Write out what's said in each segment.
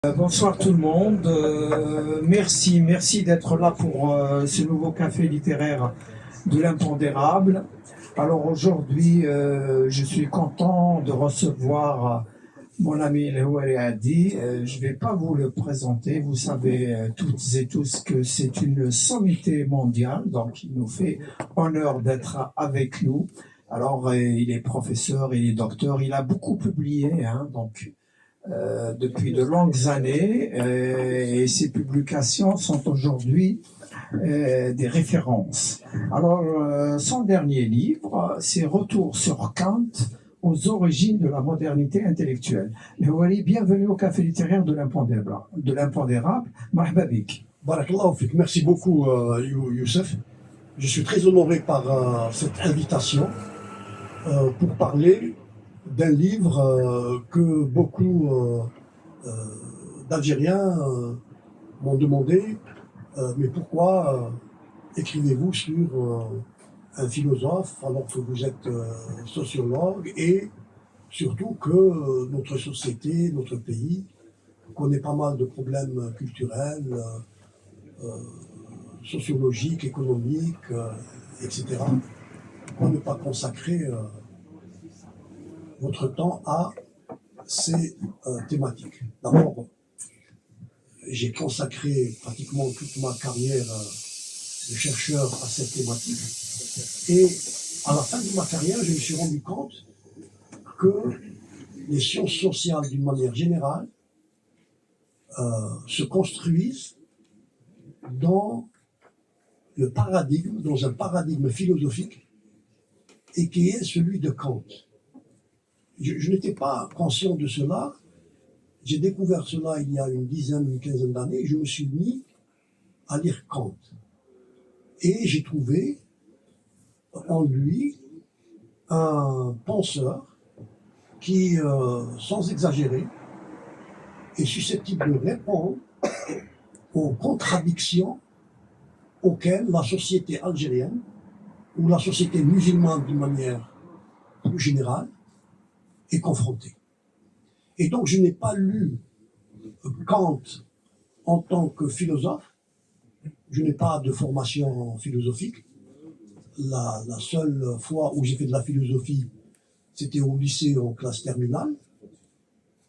Bonsoir tout le monde. Merci d'être là pour ce nouveau café littéraire de l'impondérable. Alors aujourd'hui, je suis content de recevoir mon ami El Houari Hadi. Je ne vais pas vous le présenter. Vous savez toutes et tous que c'est une sommité mondiale, donc il nous fait honneur d'être avec nous. Alors il est professeur, il est docteur, il a beaucoup publié, hein, donc depuis de longues années et ses publications sont aujourd'hui des références. Alors, son dernier livre, c'est Retour sur Kant aux origines de la modernité intellectuelle. Mais Wally, bienvenue au Café littéraire de l'impondérable. Marhaba bik. Barakallahu fik. Merci beaucoup, Youssef. Je suis très honoré par cette invitation pour parler d'un livre que beaucoup d'Algériens m'ont demandé, mais pourquoi écrivez-vous sur un philosophe alors que vous êtes sociologue, et surtout que notre société, notre pays connaît pas mal de problèmes culturels, sociologiques, économiques, etc. Pourquoi ne pas consacrer votre temps à ces thématiques? D'abord, j'ai consacré pratiquement toute ma carrière de chercheur à cette thématique. Et à la fin de ma carrière, je me suis rendu compte que les sciences sociales, d'une manière générale, se construisent dans un paradigme philosophique, et qui est celui de Kant. Je n'étais pas conscient de cela. J'ai découvert cela il y a une quinzaine d'années, et je me suis mis à lire Kant. Et j'ai trouvé en lui un penseur qui, sans exagérer, est susceptible de répondre aux contradictions auxquelles la société algérienne, ou la société musulmane d'une manière plus générale, est confrontée. Et donc je n'ai pas lu Kant en tant que philosophe. Je n'ai pas de formation philosophique. La seule fois où j'ai fait de la philosophie, c'était au lycée en classe terminale.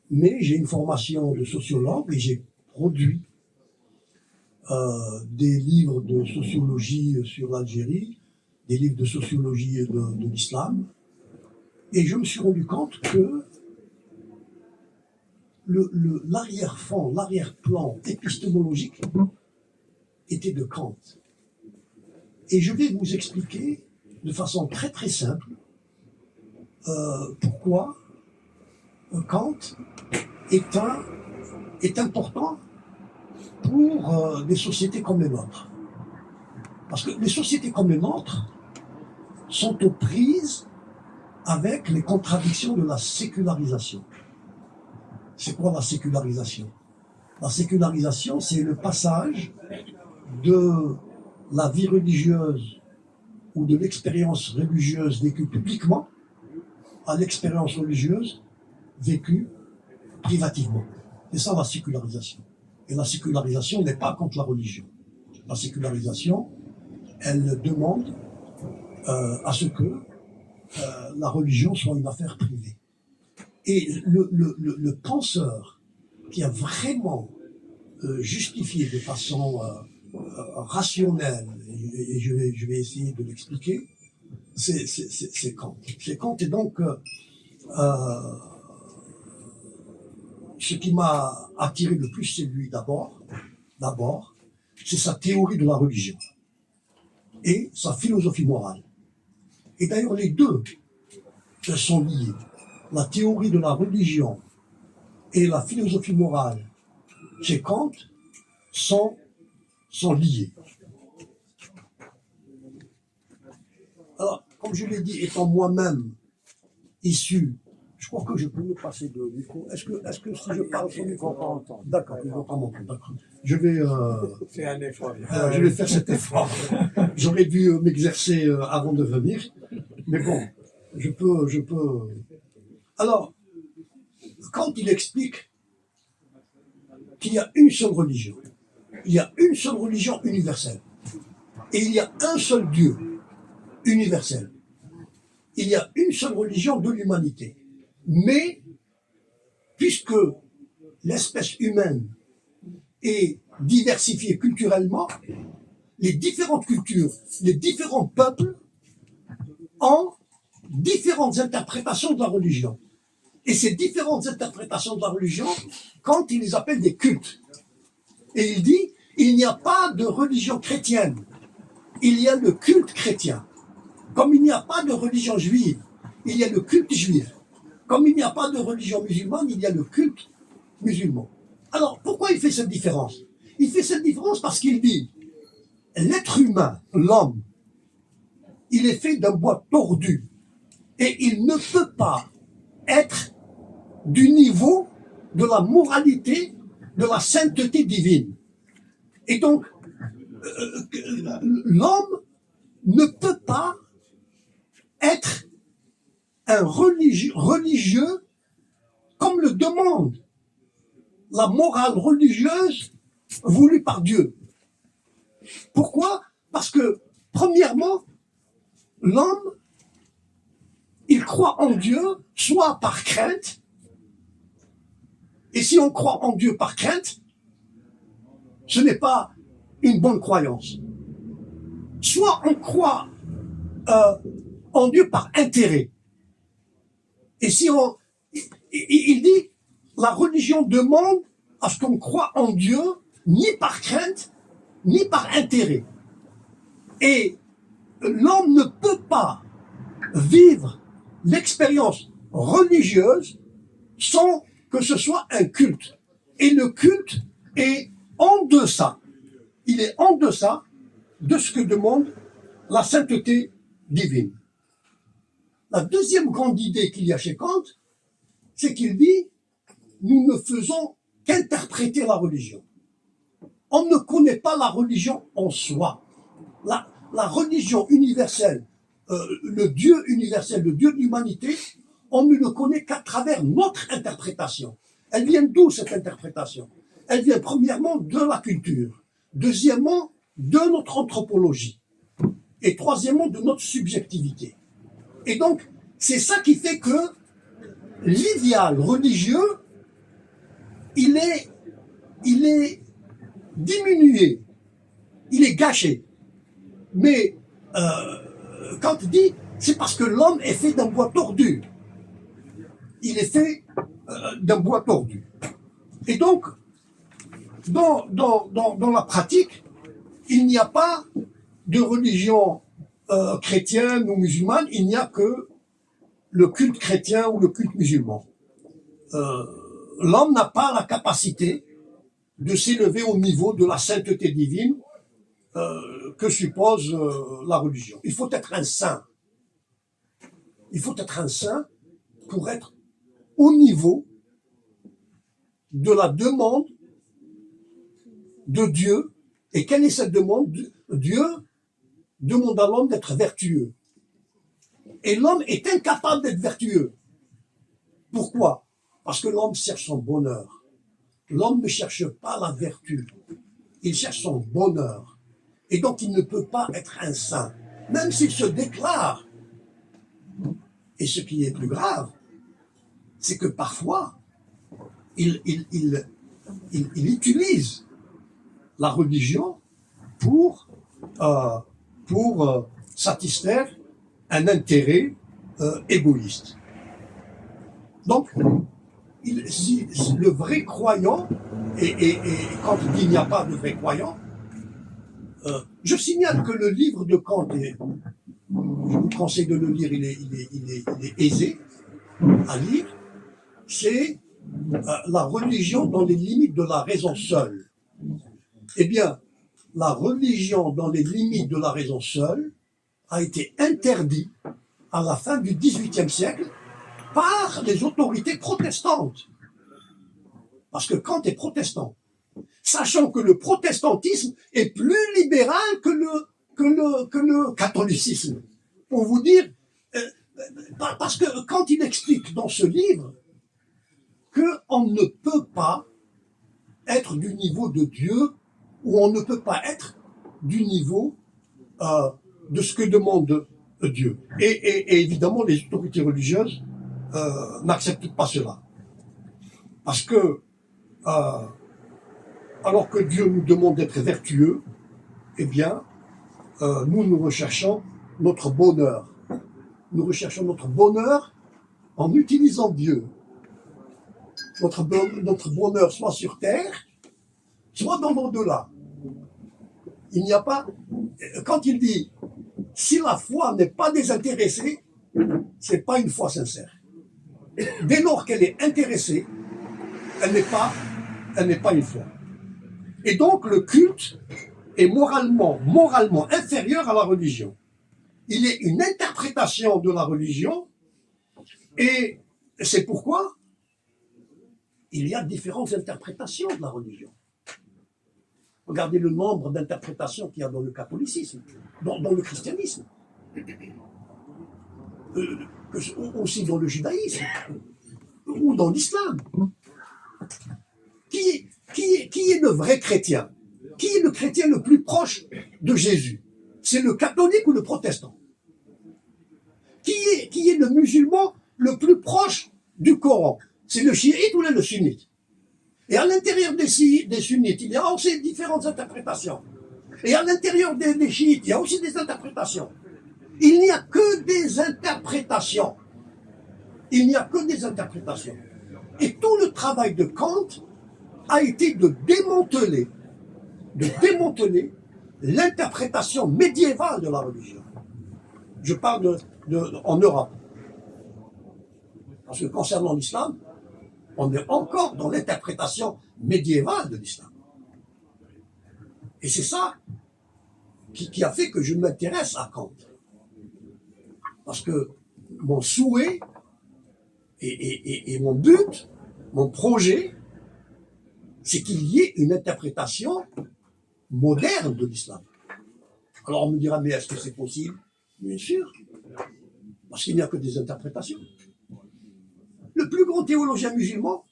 Mais j'ai une formation de sociologue et j'ai produit des livres de sociologie sur l'Algérie, des livres de sociologie de l'islam. Et je me suis rendu compte que l'arrière-fond, l'arrière-plan épistémologique était de Kant. Et je vais vous expliquer de façon très très simple pourquoi Kant est important pour des sociétés comme les nôtres. Parce que les sociétés comme les nôtres sont aux prises avec les contradictions de la sécularisation. C'est quoi la sécularisation? La sécularisation, c'est le passage de la vie religieuse ou de l'expérience religieuse vécue publiquement à l'expérience religieuse vécue privativement. C'est ça la sécularisation. Et la sécularisation n'est pas contre la religion. La sécularisation, elle demande à ce que la religion soit une affaire privée. Et le penseur qui a vraiment justifié de façon rationnelle, et je vais essayer de l'expliquer, c'est Kant. C'est Kant. Et donc, ce qui m'a attiré le plus, c'est lui d'abord, c'est sa théorie de la religion et sa philosophie morale. Et d'ailleurs, les deux sont liés. La théorie de la religion et la philosophie morale chez Kant sont liés. Alors, comme je l'ai dit, étant moi-même issu, je crois que je peux me passer de micro. Est-ce que si je parle sur le micro, on va entendre? D'accord, il ne va pas m'entendre. D'accord. Je vais Fais un effort. je vais faire cet effort. J'aurais dû m'exercer avant de venir, mais bon, je peux. Alors, quand il explique qu'il y a une seule religion. Il y a une seule religion universelle. Et il y a un seul Dieu universel. Il y a une seule religion de l'humanité. Mais, puisque l'espèce humaine est diversifiée culturellement, les différentes cultures, les différents peuples ont différentes interprétations de la religion. Et ces différentes interprétations de la religion, Kant, il les appelle des cultes. Et il dit, il n'y a pas de religion chrétienne, il y a le culte chrétien. Comme il n'y a pas de religion juive, il y a le culte juif. Comme il n'y a pas de religion musulmane, il y a le culte musulman. Alors, pourquoi il fait cette différence? Il fait cette différence parce qu'il dit, l'être humain, l'homme, il est fait d'un bois tordu et il ne peut pas être du niveau de la moralité, de la sainteté divine. Et donc, l'homme ne peut pas être un religieux comme le demande la morale religieuse voulue par Dieu. Pourquoi? Parce que, premièrement, l'homme, il croit en Dieu, soit par crainte, et si on croit en Dieu par crainte, ce n'est pas une bonne croyance. Soit on croit en Dieu par intérêt. Et si on... Il dit, la religion demande à ce qu'on croit en Dieu, ni par crainte, ni par intérêt. Et l'homme ne peut pas vivre l'expérience religieuse sans que ce soit un culte. Et le culte est en deçà. Il est en deçà de ce que demande la sainteté divine. La deuxième grande idée qu'il y a chez Kant, c'est qu'il dit, nous ne faisons qu'interpréter la religion. On ne connaît pas la religion en soi. La religion universelle, le Dieu universel, le Dieu de l'humanité, on ne le connaît qu'à travers notre interprétation. Elle vient d'où cette interprétation? Elle vient premièrement de la culture, deuxièmement de notre anthropologie, et troisièmement de notre subjectivité. Et donc, c'est ça qui fait que l'idéal religieux, il est diminué, il est gâché. Mais quand il dit, c'est parce que l'homme est fait d'un bois tordu. Il est fait d'un bois tordu. Et donc, dans la pratique, il n'y a pas de religion chrétienne ou musulmane, il n'y a que le culte chrétien ou le culte musulman. L'homme n'a pas la capacité de s'élever au niveau de la sainteté divine que suppose la religion. Il faut être un saint. Il faut être un saint pour être au niveau de la demande de Dieu. Et quelle est cette demande? Dieu demande à l'homme d'être vertueux. Et l'homme est incapable d'être vertueux. Pourquoi? Parce que l'homme cherche son bonheur. L'homme ne cherche pas la vertu. Il cherche son bonheur. Et donc il ne peut pas être un saint, même s'il se déclare. Et ce qui est plus grave, c'est que parfois, il utilise la religion pour satisfaire un intérêt égoïste. Donc, si le vrai croyant, et quand il dit il n'y a pas de vrai croyant, je signale que le livre de Kant, je vous conseille de le lire, il est aisé à lire, c'est la religion dans les limites de la raison seule. Eh bien, la religion dans les limites de la raison seule a été interdite à la fin du XVIIIe siècle par les autorités protestantes. Parce que Kant est protestant. Sachant que le protestantisme est plus libéral que le catholicisme. Pour vous dire, parce que quand il explique dans ce livre qu'on ne peut pas être du niveau de Dieu ou on ne peut pas être du niveau de ce que demande Dieu. Et évidemment, les autorités religieuses n'acceptent pas cela. Parce que, alors que Dieu nous demande d'être vertueux, eh bien, nous recherchons notre bonheur. Nous recherchons notre bonheur en utilisant Dieu. Notre bonheur soit sur terre, soit dans l'au-delà. Il n'y a pas... Quand il dit « si la foi n'est pas désintéressée », c'est pas une foi sincère. Dès lors qu'elle est intéressée, elle n'est pas une foi. Et donc le culte est moralement inférieur à la religion. Il est une interprétation de la religion et c'est pourquoi il y a différentes interprétations de la religion. Regardez le nombre d'interprétations qu'il y a dans le catholicisme, dans le christianisme, aussi dans le judaïsme ou dans l'islam. Qui est le vrai chrétien? Qui est le chrétien le plus proche de Jésus? C'est le catholique ou le protestant? Qui est le musulman le plus proche du Coran? C'est le chiite ou le sunnite? Et à l'intérieur des sunnites, il y a aussi différentes interprétations. Et à l'intérieur des chiites, il y a aussi des interprétations. Il n'y a que des interprétations. Il n'y a que des interprétations. Et tout le travail de Kant a été de démanteler l'interprétation médiévale de la religion. Je parle en Europe. Parce que concernant l'islam, on est encore dans l'interprétation médiévale de l'islam. Et c'est ça qui a fait que je m'intéresse à Kant. Parce que mon souhait et mon but, mon projet, c'est qu'il y ait une interprétation moderne de l'islam. Alors on me dira, mais est-ce que c'est possible? Bien sûr, parce qu'il n'y a que des interprétations. Le plus grand théologien musulman,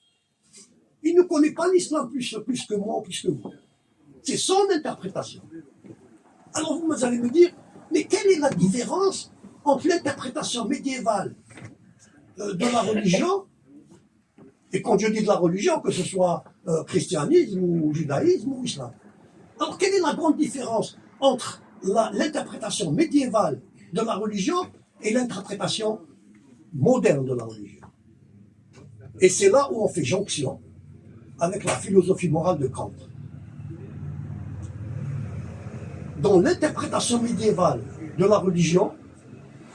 il ne connaît pas l'islam plus que moi, plus que vous. C'est son interprétation. Alors vous allez me dire, mais quelle est la différence entre l'interprétation médiévale de la religion, et quand je dis de la religion, que ce soit christianisme ou judaïsme ou islam. Alors quelle est la grande différence entre l'interprétation médiévale de la religion et l'interprétation moderne de la religion? Et c'est là où on fait jonction avec la philosophie morale de Kant. Dans l'interprétation médiévale de la religion,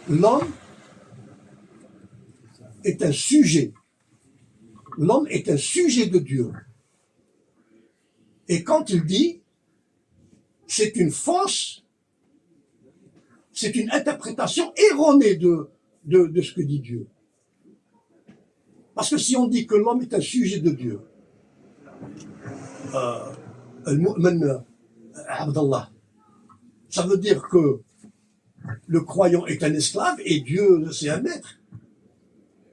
l'homme est un sujet. L'homme est un sujet de Dieu. Et quand il dit, c'est une fausse, c'est une interprétation erronée de ce que dit Dieu. Parce que si on dit que l'homme est un sujet de Dieu, Abdallah, ça veut dire que le croyant est un esclave et Dieu, c'est un maître.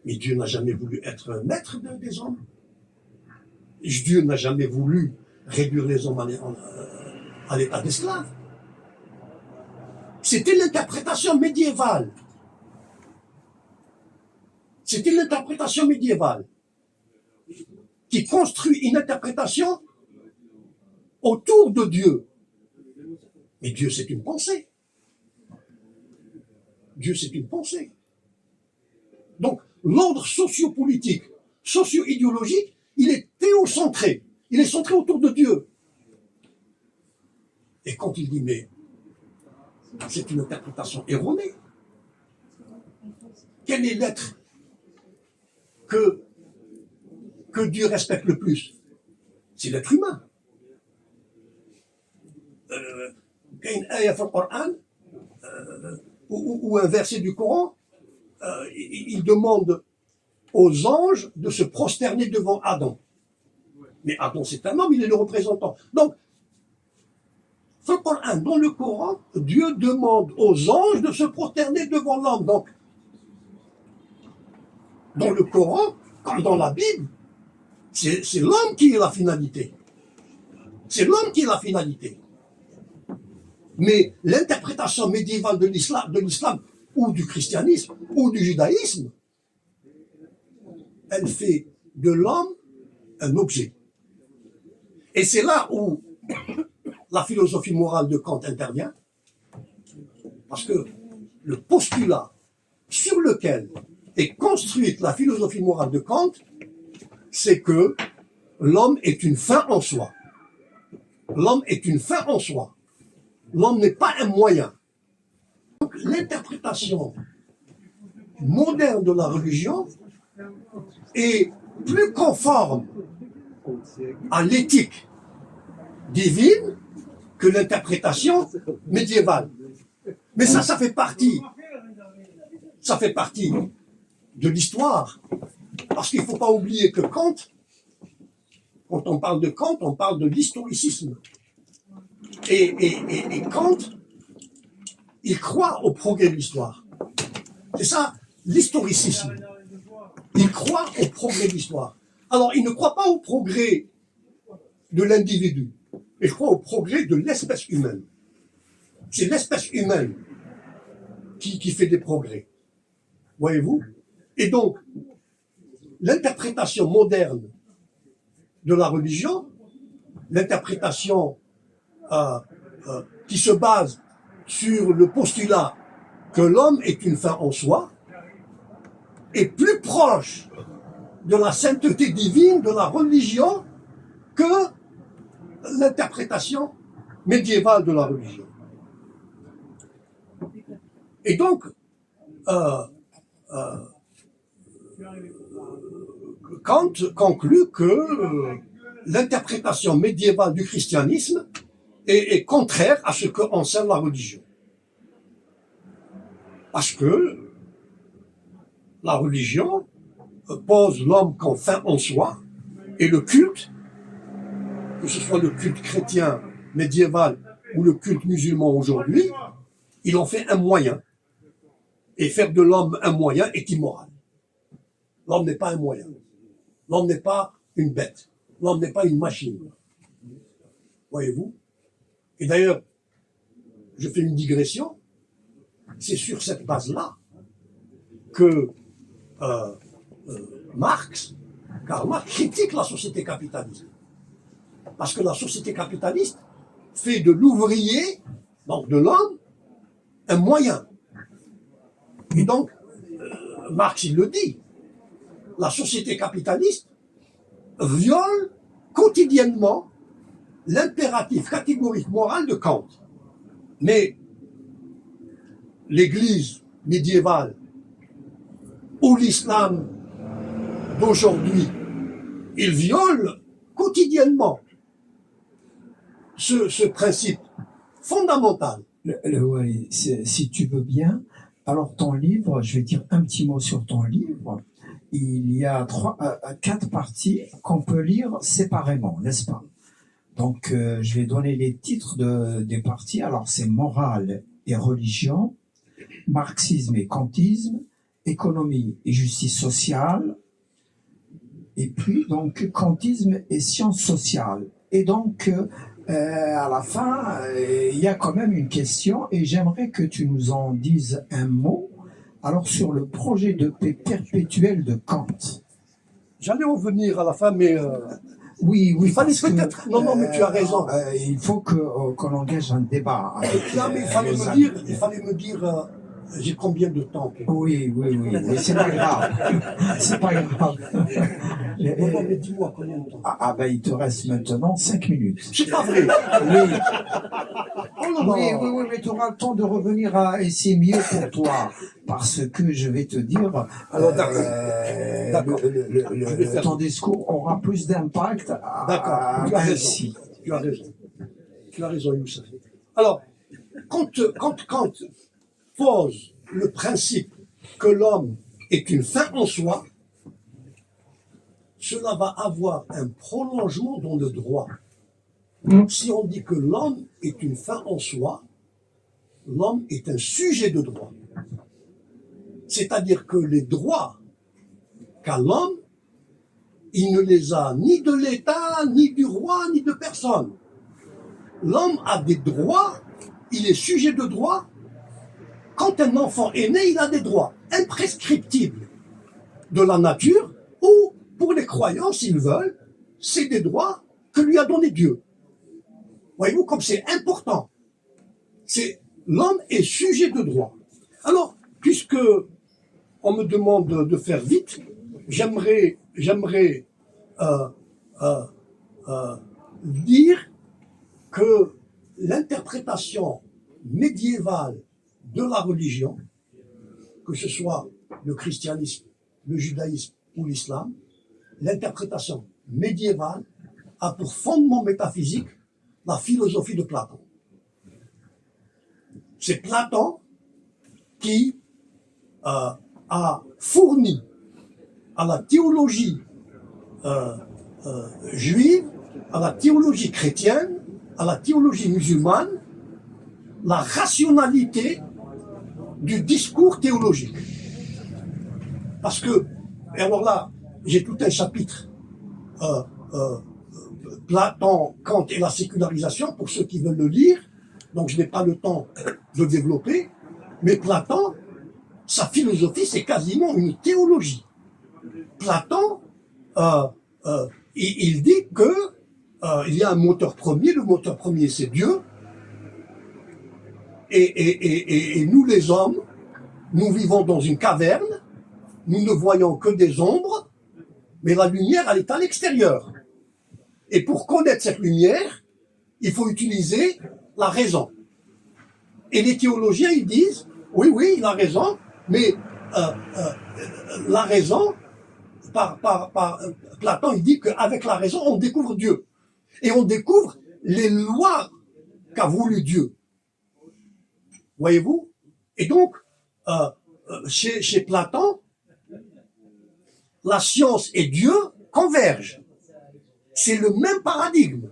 Mais Dieu n'a jamais voulu être un maître des hommes. Dieu n'a jamais voulu réduire les hommes à l'état d'esclave. C'était l'interprétation médiévale. C'était l'interprétation médiévale qui construit une interprétation autour de Dieu. Mais Dieu, c'est une pensée. Dieu, c'est une pensée. Donc, l'ordre sociopolitique, socio-idéologique, il est théocentré. Il est centré autour de Dieu. Et quand il dit, mais c'est une interprétation erronée, quel est l'être que Dieu respecte le plus? C'est l'être humain. Il y a une ayah dans le Coran, ou un verset du Coran, il demande aux anges de se prosterner devant Adam. Mais Adam, c'est un homme, il est le représentant. Donc, dans le Coran, Dieu demande aux anges de se prosterner devant l'homme. Donc, dans le Coran, comme dans la Bible, c'est l'homme qui est la finalité. C'est l'homme qui est la finalité. Mais l'interprétation médiévale de l'islam ou du christianisme ou du judaïsme, elle fait de l'homme un objet. Et c'est là où la philosophie morale de Kant intervient, parce que le postulat sur lequel est construite la philosophie morale de Kant, c'est que l'homme est une fin en soi. L'homme est une fin en soi. L'homme n'est pas un moyen. Donc, l'interprétation moderne de la religion est plus conforme à l'éthique divine que l'interprétation médiévale. Mais ça fait partie de l'histoire. Parce qu'il ne faut pas oublier que Kant, quand on parle de Kant, on parle de l'historicisme. Et Kant, il croit au progrès de l'histoire. C'est ça, l'historicisme. Il croit au progrès de l'histoire. Alors, il ne croit pas au progrès de l'individu. Il croit au progrès de l'espèce humaine. C'est l'espèce humaine qui fait des progrès. Voyez-vous? Et donc, l'interprétation moderne de la religion, l'interprétation qui se base sur le postulat que l'homme est une fin en soi, est plus proche de la sainteté divine, de la religion, que l'interprétation médiévale de la religion. Et donc, Kant conclut que l'interprétation médiévale du christianisme est contraire à ce que enseigne la religion. Parce que la religion pose l'homme comme fin en soi, et le culte, que ce soit le culte chrétien médiéval ou le culte musulman aujourd'hui, il en fait un moyen. Et faire de l'homme un moyen est immoral. L'homme n'est pas un moyen. L'homme n'est pas une bête. L'homme n'est pas une machine. Voyez-vous? Et d'ailleurs, je fais une digression. C'est sur cette base-là que Karl Marx critique la société capitaliste. Parce que la société capitaliste fait de l'ouvrier, donc de l'homme, un moyen. Et donc, Marx, il le dit, la société capitaliste viole quotidiennement l'impératif catégorique moral de Kant. Mais l'Église médiévale ou l'islam d'aujourd'hui, il viole quotidiennement ce principe fondamental. Oui, si tu veux bien, alors ton livre, je vais dire un petit mot sur ton livre. Il y a 4 parties qu'on peut lire séparément, n'est-ce pas? Donc, je vais donner les titres des parties. Alors, c'est morale et religion, marxisme et kantisme, économie et justice sociale, et puis donc kantisme et sciences sociales. Et donc, à la fin, il y a quand même une question, et j'aimerais que tu nous en dises un mot. Alors, sur le projet de paix perpétuel de Kant. J'allais en venir à la fin, mais oui, il fallait peut-être. Non, mais tu as raison. Il faut qu'on engage un débat. Avec, non, mais il fallait me dire. J'ai combien de temps? Oui, c'est pas grave. C'est pas grave. Non, mais dis-moi combien de temps? Ben, il te reste maintenant 5 minutes. C'est pas vrai. Oui. Oui, mais tu auras le temps de revenir et c'est mieux pour toi. Parce que je vais te dire, alors, ton discours aura plus d'impact. D'accord, tu as raison. Tu as raison, Youssef. Alors, quand pose le principe que l'homme est une fin en soi, cela va avoir un prolongement dans le droit. Si on dit que l'homme est une fin en soi, l'homme est un sujet de droit. C'est-à-dire que les droits qu'a l'homme, il ne les a ni de l'État, ni du roi, ni de personne. l'homme a des droits, il est sujet de droit. Quand un enfant est né, il a des droits imprescriptibles de la nature, ou pour les croyants, s'ils veulent, c'est des droits que lui a donnés Dieu. Voyez-vous comme c'est important. L'homme est sujet de droit. Alors, puisque on me demande de faire vite, j'aimerais dire que l'interprétation médiévale de la religion, que ce soit le christianisme, le judaïsme ou l'islam, l'interprétation médiévale a pour fondement métaphysique la philosophie de Platon. C'est Platon qui a fourni à la théologie juive, à la théologie chrétienne, à la théologie musulmane, la rationalité du discours théologique. Parce que, et alors là, j'ai tout un chapitre, Platon, Kant et la sécularisation, pour ceux qui veulent le lire, donc je n'ai pas le temps de développer, mais Platon, sa philosophie, c'est quasiment une théologie. Platon, il dit que il y a un moteur premier, le moteur premier c'est Dieu, et nous les hommes, nous vivons dans une caverne, nous ne voyons que des ombres, mais la lumière, elle est à l'extérieur. Et pour connaître cette lumière, il faut utiliser la raison. Et les théologiens, ils disent, oui, il a raison, mais la raison, par Platon, il dit qu'avec la raison, on découvre Dieu. Et on découvre les lois qu'a voulu Dieu. Voyez-vous? Et donc, chez Platon, la science et Dieu convergent. C'est le même paradigme.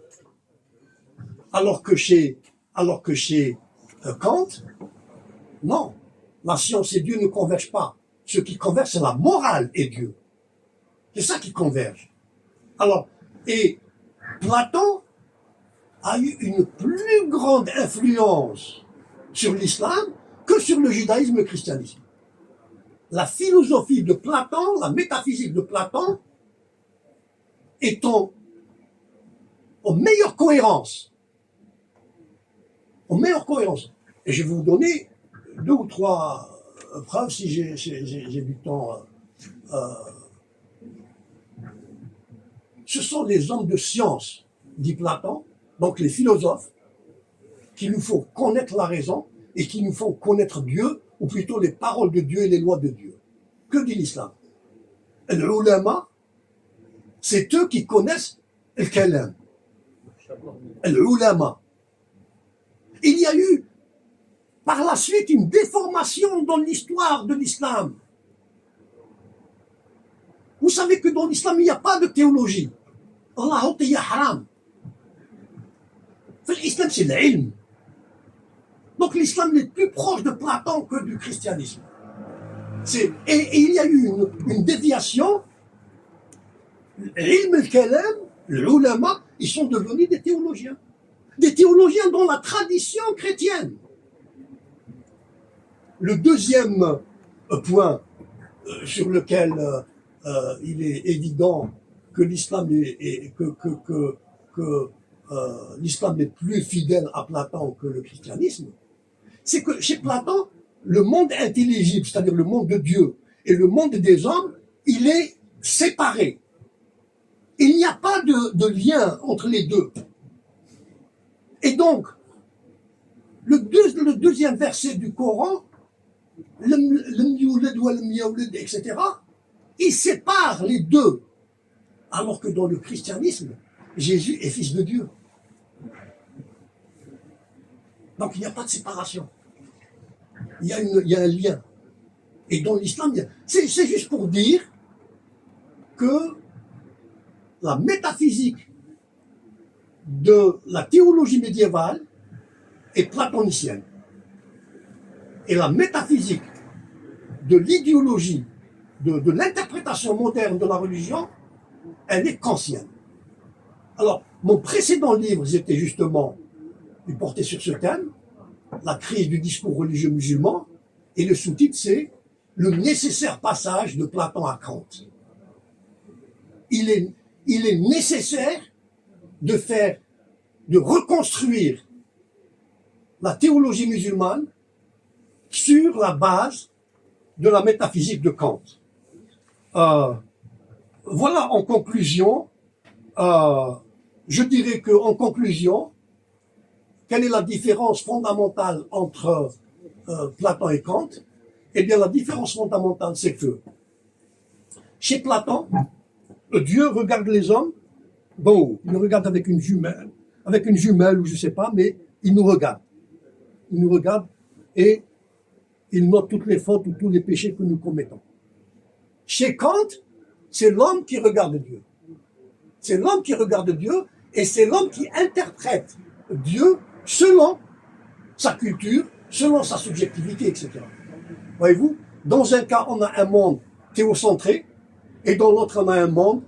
Alors que chez Kant, non, la science et Dieu ne convergent pas. Ce qui converge, c'est la morale et Dieu. C'est ça qui converge. Alors, et Platon a eu une plus grande influence sur l'islam que sur le judaïsme et le christianisme. La philosophie de Platon, la métaphysique de Platon, est en meilleure cohérence. En meilleure cohérence. Et je vais vous donner 2 ou 3 preuves si j'ai du temps. Ce sont les hommes de science, dit Platon, donc les philosophes, qui nous font connaître la raison et qui nous font connaître Dieu, ou plutôt les paroles de Dieu et les lois de Dieu. Que dit l'islam? L'ulama, c'est eux qui connaissent le kalam. L'ulama. Il y a eu par la suite une déformation dans l'histoire de l'islam. Vous savez que dans l'islam, il n'y a pas de théologie. Allah ya haram. L'islam, c'est l'ilm. Donc l'islam est plus proche de Platon que du christianisme. Et il y a eu une déviation. L'ilm al-kalam, l'ulama, ils sont devenus des théologiens. Des théologiens dans la tradition chrétienne. Le deuxième point sur lequel il est évident que l'islam l'islam est plus fidèle à Platon que le christianisme, c'est que chez Platon, le monde intelligible, c'est-à-dire le monde de Dieu et le monde des hommes, il est séparé. Il n'y a pas de lien entre les deux. Et donc, le deuxième verset du Coran, etc., il sépare les deux. Alors que dans le christianisme, Jésus est fils de Dieu. Donc il n'y a pas de séparation. Il y a un lien. Et dans l'islam, c'est juste pour dire que la métaphysique de la théologie médiévale est platonicienne. Et la métaphysique de l'idéologie, de l'interprétation moderne de la religion, elle est kantienne. Alors, mon précédent livre, c'était justement il portait sur ce thème, la crise du discours religieux musulman, et le sous-titre c'est le nécessaire passage de Platon à Kant. Il est nécessaire de reconstruire la théologie musulmane sur la base de la métaphysique de Kant. Voilà en conclusion, je dirais que en conclusion, quelle est la différence fondamentale entre Platon et Kant? Eh bien, la différence fondamentale, c'est que chez Platon, Dieu regarde les hommes, bon, il nous regarde avec une jumelle ou je sais pas, mais il nous regarde. Il nous regarde et il note toutes les fautes ou tous les péchés que nous commettons. Chez Kant, c'est l'homme qui regarde Dieu. C'est l'homme qui regarde Dieu et c'est l'homme qui interprète Dieu selon sa culture, selon sa subjectivité, etc. Voyez-vous, dans un cas, on a un monde théocentré et dans l'autre, on a un monde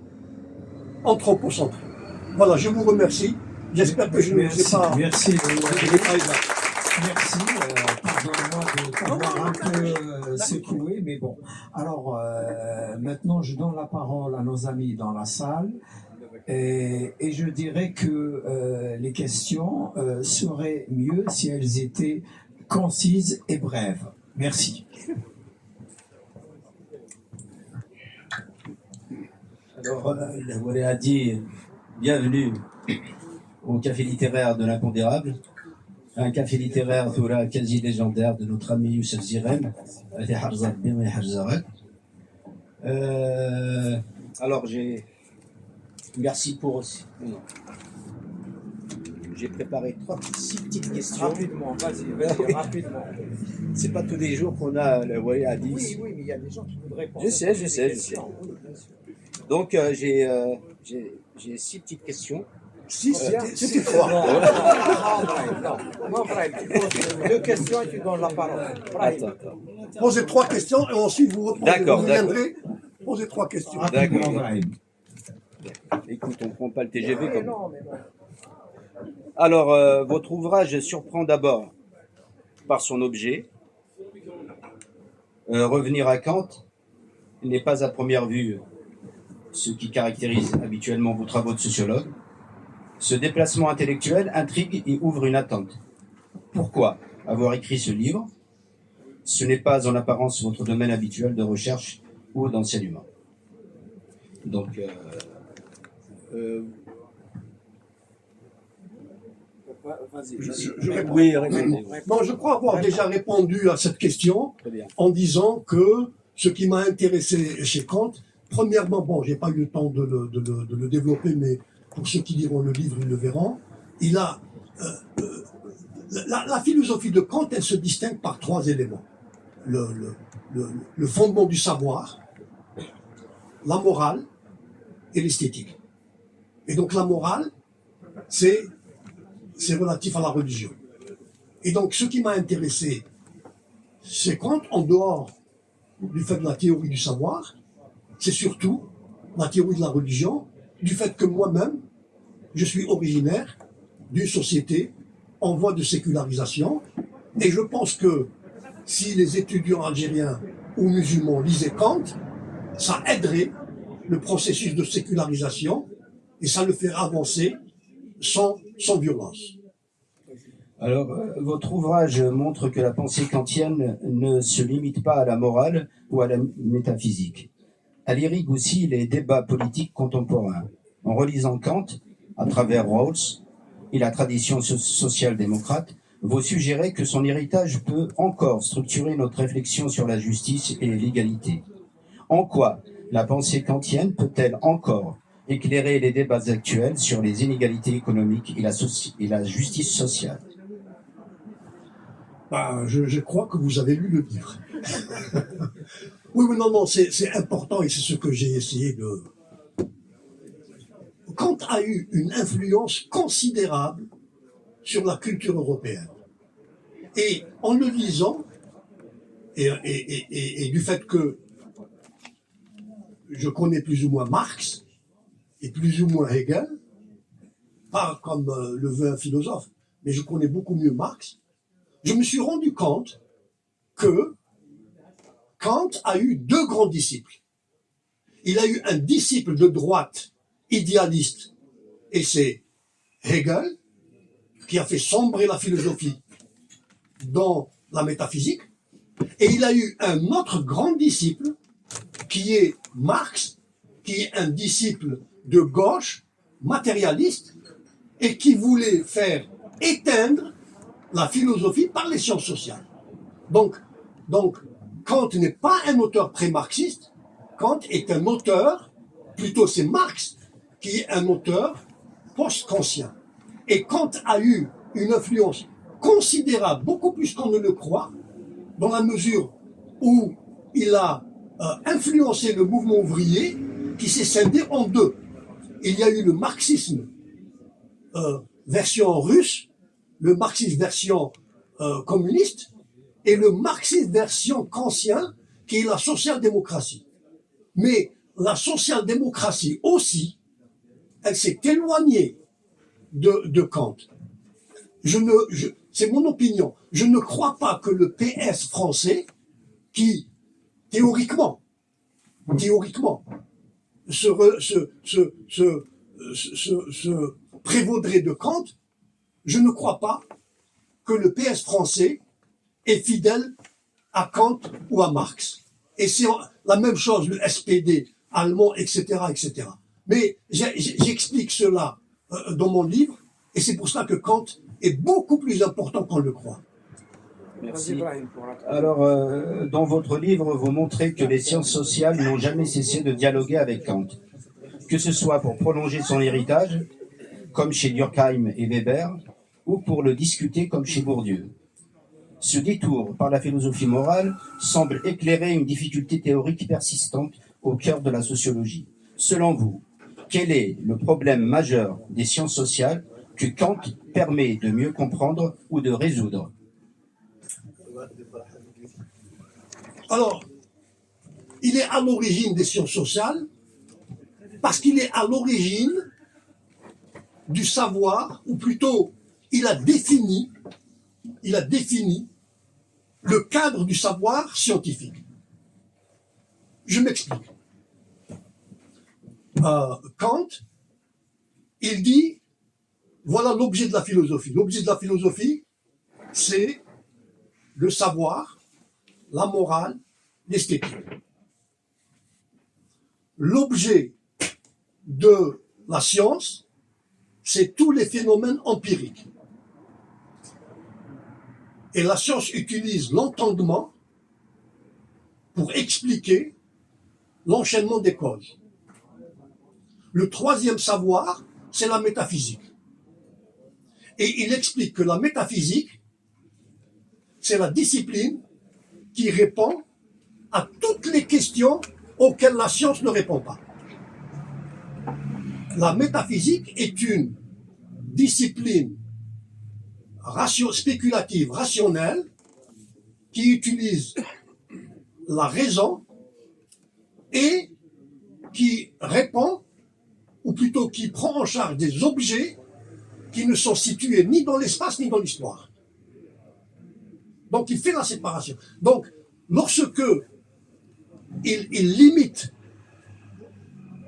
anthropocentré. Voilà, je vous remercie. J'espère que je ne vous ai pas... Merci. Merci. Pardonnez-moi de t'avoir un peu secoué, mais bon. Alors, maintenant, je donne la parole à nos amis dans la salle. Et je dirais que les questions seraient mieux si elles étaient concises et brèves. Merci. Alors, Wale a dit bienvenue au café littéraire de l'Impondérable, un café littéraire quasi légendaire de notre ami Youssef Zirem. Alors, merci pour... J'ai préparé 6 petites questions. Rapidement, vas-y, rapidement. C'est pas tous les jours qu'on a le Wale à 10. Oui, mais il y a des gens qui voudraient répondre. Je sais. Donc, j'ai 6 petites questions. C'était 3. Non, Brahim, tu poses 2 questions et tu donnes la parole. Attends. Posez 3 questions et ensuite vous répondez. D'accord, vous reviendrez, posez 3 questions. D'accord. Brahim. Écoute, on ne prend pas le TGV comme... Alors, votre ouvrage surprend d'abord par son objet. Revenir à Kant n'est pas à première vue ce qui caractérise habituellement vos travaux de sociologue. Ce déplacement intellectuel intrigue et ouvre une attente. Pourquoi avoir écrit ce livre? Ce n'est pas en apparence votre domaine habituel de recherche ou d'enseignement. Donc, Je réponds. oui, répondez. Non, je crois avoir déjà répondu à cette question Très bien. en disant que ce qui m'a intéressé chez Kant, premièrement, bon, j'ai pas eu le temps de le développer, mais pour ceux qui liront le livre, ils le verront. Il a la philosophie de Kant, elle se distingue par 3 éléments. Le fondement du savoir, la morale et l'esthétique. Et donc la morale, c'est relatif à la religion. Et donc ce qui m'a intéressé, c'est Kant, en dehors du fait de la théorie du savoir, c'est surtout la théorie de la religion, du fait que moi-même, je suis originaire d'une société en voie de sécularisation, et je pense que si les étudiants algériens ou musulmans lisaient Kant, ça aiderait le processus de sécularisation et ça le ferait avancer sans violence. Alors, votre ouvrage montre que la pensée kantienne ne se limite pas à la morale ou à la métaphysique. Elle irrigue aussi les débats politiques contemporains. En relisant Kant, à travers Rawls et la tradition social-démocrate, vous suggérez que son héritage peut encore structurer notre réflexion sur la justice et l'égalité. En quoi la pensée kantienne peut-elle encore éclairer les débats actuels sur les inégalités économiques et la justice sociale? Je crois que vous avez lu le livre. Oui, non, c'est important et c'est ce que j'ai essayé de... Kant a eu une influence considérable sur la culture européenne. Et en le lisant, et du fait que je connais plus ou moins Marx et plus ou moins Hegel, pas comme le veut un philosophe, mais je connais beaucoup mieux Marx, je me suis rendu compte que Kant a eu deux grands disciples. Il a eu un disciple de droite idéaliste, et c'est Hegel, qui a fait sombrer la philosophie dans la métaphysique, et il a eu un autre grand disciple, qui est Marx, qui est un disciple de gauche, matérialiste, et qui voulait faire éteindre la philosophie par les sciences sociales. Donc Kant n'est pas un auteur pré-marxiste, Kant est un auteur, plutôt c'est Marx, qui est un auteur post-kantien. Et Kant a eu une influence considérable, beaucoup plus qu'on ne le croit, dans la mesure où il a influencé le mouvement ouvrier qui s'est scindé en deux. Il y a eu le marxisme version russe, le marxisme version communiste, et le marxisme version kantien, qui est la social-démocratie. Mais la social-démocratie aussi, elle s'est éloignée de Kant. C'est mon opinion. Je ne crois pas que le PS français, qui théoriquement, se prévaudrait de Kant, je ne crois pas que le PS français est fidèle à Kant ou à Marx. Et c'est la même chose, le SPD allemand, etc., etc. Mais j'explique cela dans mon livre, et c'est pour ça que Kant est beaucoup plus important qu'on le croit. Merci. Alors, dans votre livre, vous montrez que les sciences sociales n'ont jamais cessé de dialoguer avec Kant, que ce soit pour prolonger son héritage, comme chez Durkheim et Weber, ou pour le discuter comme chez Bourdieu. Ce détour par la philosophie morale semble éclairer une difficulté théorique persistante au cœur de la sociologie. Selon vous, quel est le problème majeur des sciences sociales que Kant permet de mieux comprendre ou de résoudre? Alors, il est à l'origine des sciences sociales parce qu'il est à l'origine du savoir, ou plutôt, il a défini le cadre du savoir scientifique. Je m'explique. Kant, il dit, voilà l'objet de la philosophie. L'objet de la philosophie, c'est le savoir, la morale, l'esthétique. L'objet de la science, c'est tous les phénomènes empiriques. Et la science utilise l'entendement pour expliquer l'enchaînement des causes. Le troisième savoir, c'est la métaphysique. Et il explique que la métaphysique, c'est la discipline qui répond à toutes les questions auxquelles la science ne répond pas. La métaphysique est une discipline spéculative, rationnelle, qui utilise la raison et qui répond, ou plutôt qui prend en charge des objets qui ne sont situés ni dans l'espace ni dans l'histoire. Donc il fait la séparation. Donc lorsque il limite,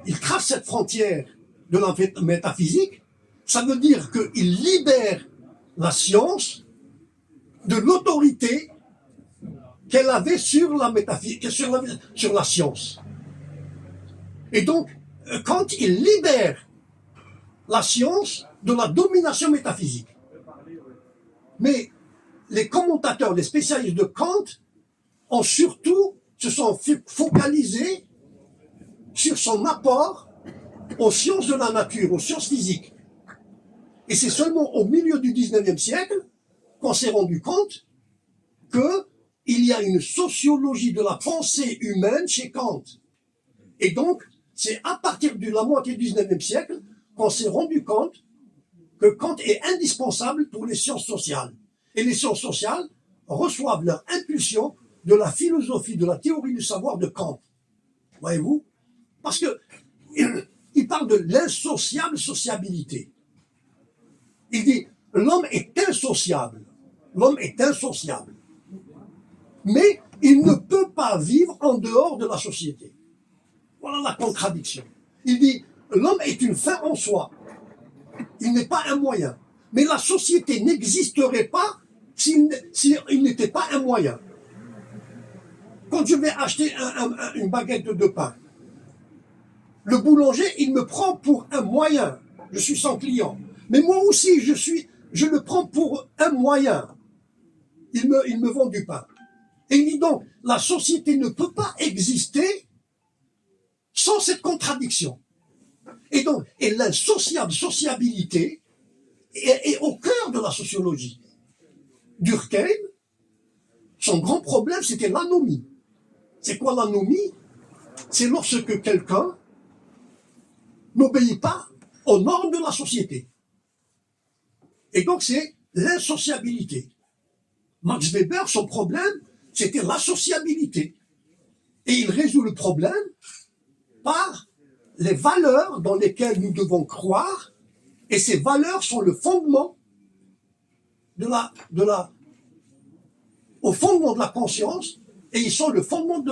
il trace cette frontière de la métaphysique, ça veut dire qu'il libère la science de l'autorité qu'elle avait sur la métaphysique, sur la science. Et donc, quand il libère la science de la domination métaphysique. Mais les commentateurs, les spécialistes de Kant se sont focalisés sur son apport aux sciences de la nature, aux sciences physiques. Et c'est seulement au milieu du 19e siècle qu'on s'est rendu compte qu'il y a une sociologie de la pensée humaine chez Kant. Et donc, c'est à partir de la moitié du 19e siècle qu'on s'est rendu compte que Kant est indispensable pour les sciences sociales. Et les sciences sociales reçoivent leur impulsion de la philosophie, de la théorie du savoir de Kant. Voyez-vous? Parce que il parle de l'insociable sociabilité. Il dit, l'homme est insociable. L'homme est insociable. Mais il ne peut pas vivre en dehors de la société. Voilà la contradiction. Il dit, l'homme est une fin en soi. Il n'est pas un moyen. Mais la société n'existerait pas s'il n'était pas un moyen. Quand je vais acheter une baguette de pain, le boulanger, il me prend pour un moyen. Je suis son client. Mais moi aussi, je le prends pour un moyen. Il me vend du pain. Et il dit donc, la société ne peut pas exister sans cette contradiction. Et donc, l'insociabilité est au cœur de la sociologie. Durkheim, son grand problème, c'était l'anomie. C'est quoi l'anomie? C'est lorsque quelqu'un n'obéit pas aux normes de la société. Et donc, c'est l'insociabilité. Max Weber, son problème, c'était l'associabilité. Et il résout le problème par les valeurs dans lesquelles nous devons croire, et ces valeurs sont le fondement au fondement de la conscience, et ils sont le fondement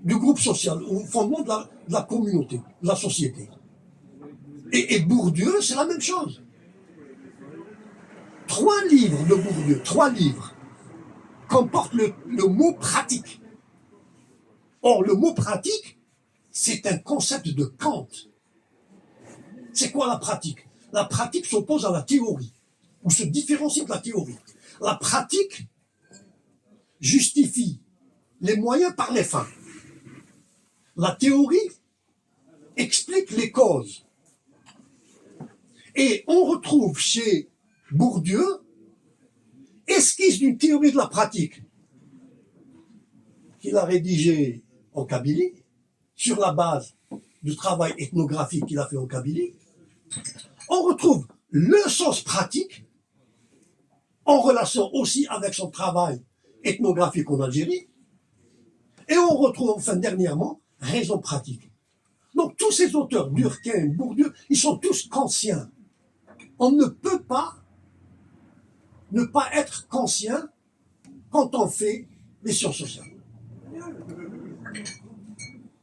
du groupe social, au fondement de la communauté, de la société. Et Bourdieu, c'est la même chose. 3 livres de Bourdieu, 3 livres, comportent le mot pratique. Or, le mot pratique, c'est un concept de Kant. C'est quoi la pratique? La pratique s'oppose à la théorie, ou se différencie de la théorie. La pratique justifie les moyens par les fins. La théorie explique les causes. Et on retrouve chez Bourdieu esquisse d'une théorie de la pratique qu'il a rédigée en Kabylie, sur la base du travail ethnographique qu'il a fait en Kabylie. On retrouve le sens pratique en relation aussi avec son travail ethnographique en Algérie. Et on retrouve enfin dernièrement raison pratique. Donc tous ces auteurs, Durkheim, Bourdieu, ils sont tous kantiens. On ne peut pas ne pas être kantien quand on fait les sciences sociales.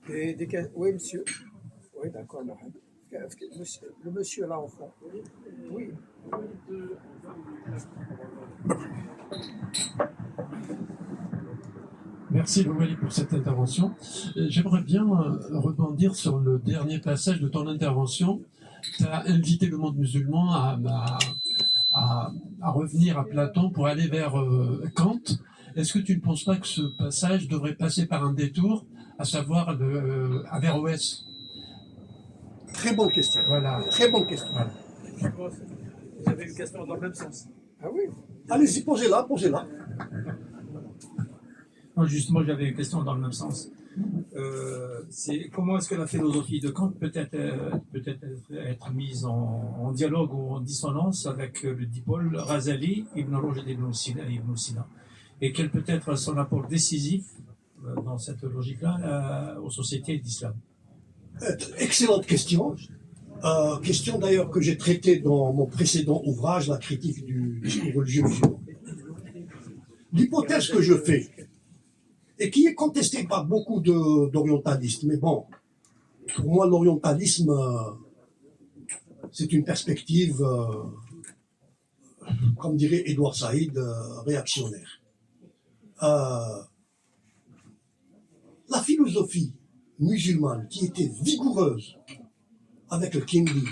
Oui, monsieur. Oui, d'accord, Mohamed. Le monsieur là, au fond. Oui. Merci Louali pour cette intervention. J'aimerais bien rebondir sur le dernier passage de ton intervention. Tu as invité le monde musulman à revenir à Platon pour aller vers Kant. Est-ce que tu ne penses pas que ce passage devrait passer par un détour, à savoir à Averroès? Très bonne question. Voilà. Très bonne question. Voilà. Vous avez une question dans le même sens. Ah oui. Allez-y, posez-la, posez-la. Non, justement, j'avais une question dans le même sens. C'est comment est-ce que la philosophie de Kant peut être mise en dialogue ou en dissonance avec le dipôle Razali, Ibn Rushd et Ibn Sina, et quel peut être son apport décisif dans cette logique-là aux sociétés d'islam? Excellente question. Question d'ailleurs que j'ai traitée dans mon précédent ouvrage, La critique du discours religieux musulman. L'hypothèse que je fais, et qui est contestée par beaucoup d'orientalistes, mais bon, pour moi l'orientalisme, c'est une perspective, comme dirait Edouard Saïd, réactionnaire. La philosophie musulmane qui était vigoureuse avec le Kindi,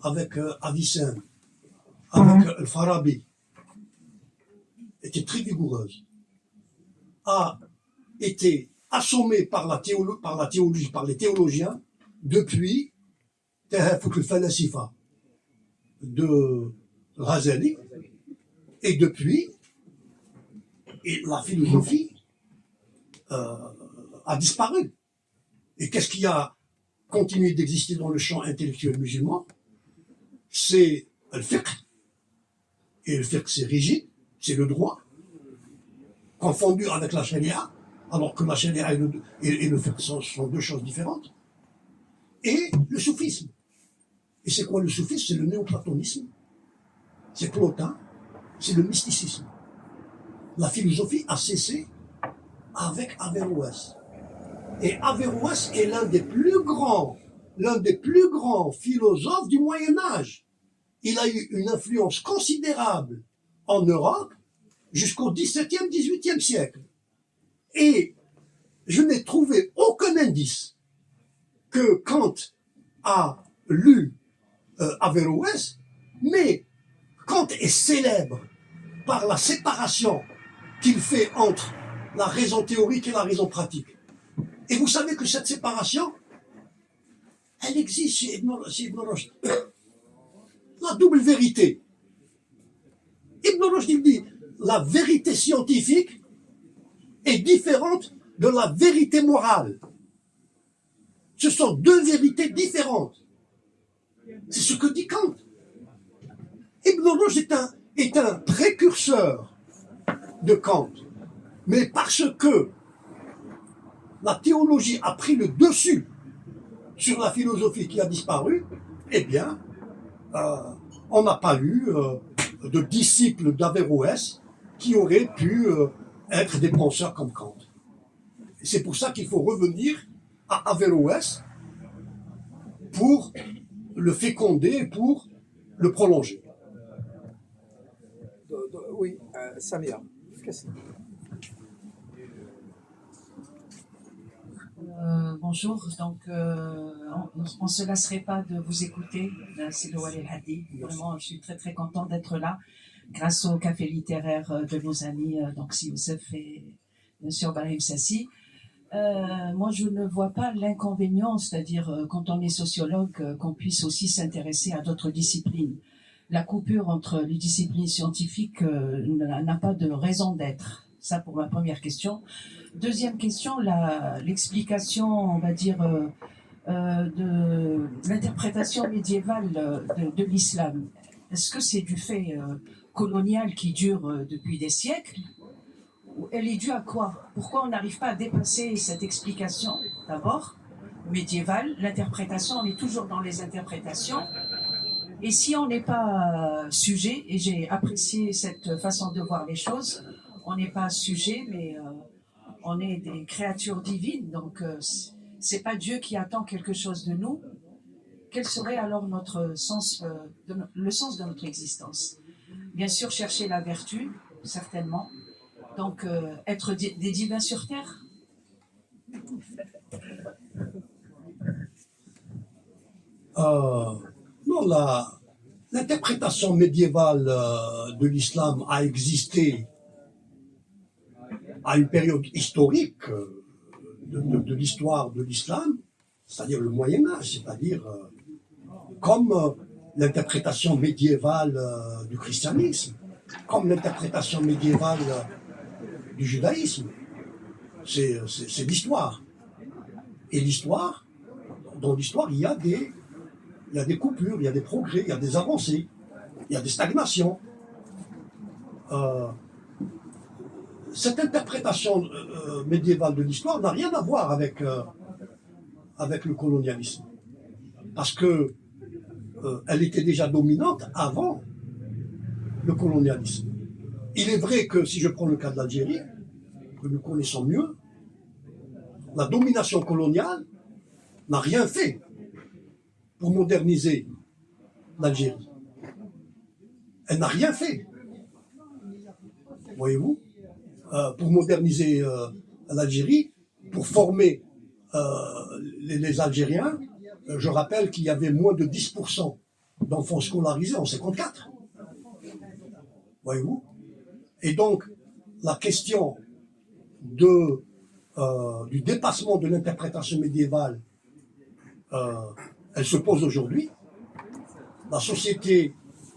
avec Avicenne, avec le Farabi, était très vigoureuse, a été assommée par la théologie, par les théologiens, depuis Tahafut al-Falasifa de Razali, et depuis, et la philosophie a disparu. Et qu'est-ce qui a continué d'exister dans le champ intellectuel musulman? C'est le fiqh. Et le fiqh, c'est rigide, c'est le droit, confondu avec la charia, alors que la charia et le fiqh sont deux choses différentes. Et le soufisme. Et c'est quoi le soufisme? C'est le néoplatonisme c'est Plotin, c'est le mysticisme. La philosophie a cessé avec Averroès. Et Averroès est l'un des plus grands philosophes du Moyen-Âge. Il a eu une influence considérable en Europe jusqu'au XVIIe, XVIIIe siècle. Et je n'ai trouvé aucun indice que Kant a lu Averroès, mais Kant est célèbre par la séparation qu'il fait entre la raison théorique et la raison pratique. Et vous savez que cette séparation, elle existe chez Ibn Rushd. La double vérité. Ibn Rushd dit, la vérité scientifique est différente de la vérité morale. Ce sont deux vérités différentes. C'est ce que dit Kant. Ibn Rushd est un précurseur de Kant. Mais parce que la théologie a pris le dessus sur la philosophie qui a disparu, eh bien, on n'a pas eu de disciples d'Averroès qui auraient pu être des penseurs comme Kant. C'est pour ça qu'il faut revenir à Averroès pour le féconder, pour le prolonger. Oui, Samia. Bonjour, donc on ne se lasserait pas de vous écouter, c'est le Walid Hadi. Vraiment, je suis très très contente d'être là, grâce au café littéraire de nos amis, donc Si Youssef et bien sûr Brahim Sassi. Moi, je ne vois pas l'inconvénient, c'est-à-dire quand on est sociologue, qu'on puisse aussi s'intéresser à d'autres disciplines. La coupure entre les disciplines scientifiques n'a pas de raison d'être. Ça pour ma première question. Deuxième question, l'explication, on va dire, de l'interprétation médiévale de l'islam. Est-ce que c'est du fait colonial qui dure depuis des siècles? Ou elle est due à quoi? Pourquoi on n'arrive pas à dépasser cette explication, d'abord, médiévale? L'interprétation, on est toujours dans les interprétations. Et si on n'est pas sujet, et j'ai apprécié cette façon de voir les choses, on n'est pas sujet, mais on est des créatures divines, donc c'est pas Dieu qui attend quelque chose de nous. Quel serait alors notre sens, le sens de notre existence? Bien sûr, chercher la vertu, certainement. Donc, être des divins sur terre. Non, l'interprétation médiévale de l'islam a existé à une période historique de l'histoire de l'islam, c'est-à-dire le Moyen-Âge, c'est-à-dire comme l'interprétation médiévale du christianisme, comme l'interprétation médiévale du judaïsme. C'est l'histoire. Et l'histoire, dans l'histoire, il y a des coupures, il y a des progrès, il y a des avancées, il y a des stagnations. Cette interprétation médiévale de l'histoire n'a rien à voir avec le colonialisme. Parce que elle était déjà dominante avant le colonialisme. Il est vrai que, si je prends le cas de l'Algérie, que nous connaissons mieux, la domination coloniale n'a rien fait pour moderniser l'Algérie. Elle n'a rien fait. Voyez-vous, pour moderniser l'Algérie, pour former les Algériens. Je rappelle qu'il y avait moins de 10% d'enfants scolarisés en 1954. Voyez-vous? Et donc, la question du dépassement de l'interprétation médiévale, elle se pose aujourd'hui. La société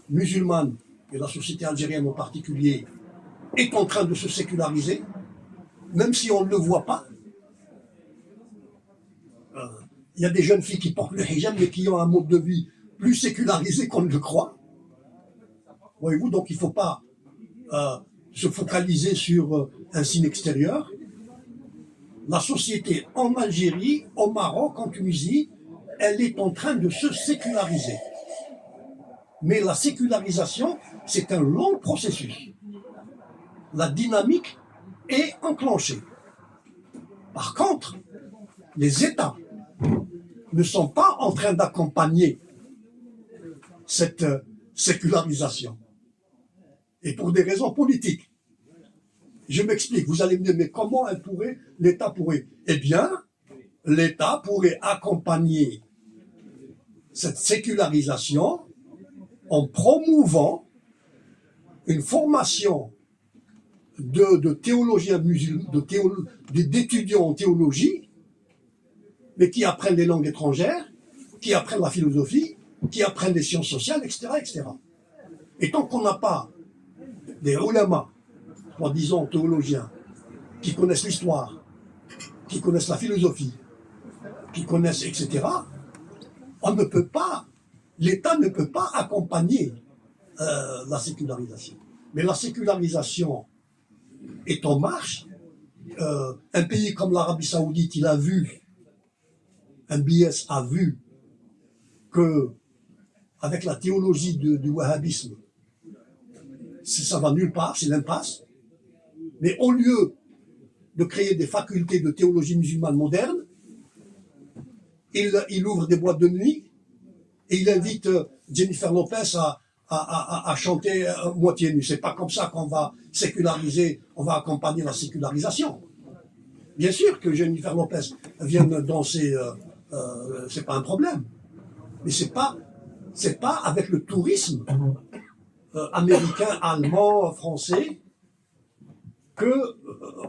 musulmane, et la société algérienne en particulier, est en train de se séculariser, même si on ne le voit pas. Il y a des jeunes filles qui portent le hijab, mais qui ont un mode de vie plus sécularisé qu'on ne le croit. Voyez-vous, donc il ne faut pas se focaliser sur un signe extérieur. La société en Algérie, au Maroc, en Tunisie, elle est en train de se séculariser. Mais la sécularisation c'est un long processus. La dynamique est enclenchée. Par contre, les États ne sont pas en train d'accompagner cette sécularisation. Et pour des raisons politiques. Je m'explique, vous allez me dire, mais comment l'État pourrait? Eh bien, l'État pourrait accompagner cette sécularisation en promouvant une formation de théologiens musulmans, d'étudiants en théologie, mais qui apprennent les langues étrangères, qui apprennent la philosophie, qui apprennent les sciences sociales, etc., etc. Et tant qu'on n'a pas des ulama, disons théologiens, qui connaissent l'histoire, qui connaissent la philosophie, qui connaissent, etc., on ne peut pas, l'État ne peut pas accompagner la sécularisation. Mais la sécularisation est en marche. Un pays comme l'Arabie Saoudite, il a vu, MBS a vu que avec la théologie du wahhabisme, ça va nulle part, c'est l'impasse. Mais au lieu de créer des facultés de théologie musulmane moderne, il ouvre des boîtes de nuit et il invite Jennifer Lopez à chanter moitié nue. C'est pas comme ça qu'on va séculariser, on va accompagner la sécularisation. Bien sûr que Jennifer Lopez vienne danser, c'est pas un problème. Mais c'est pas avec le tourisme américain, allemand, français que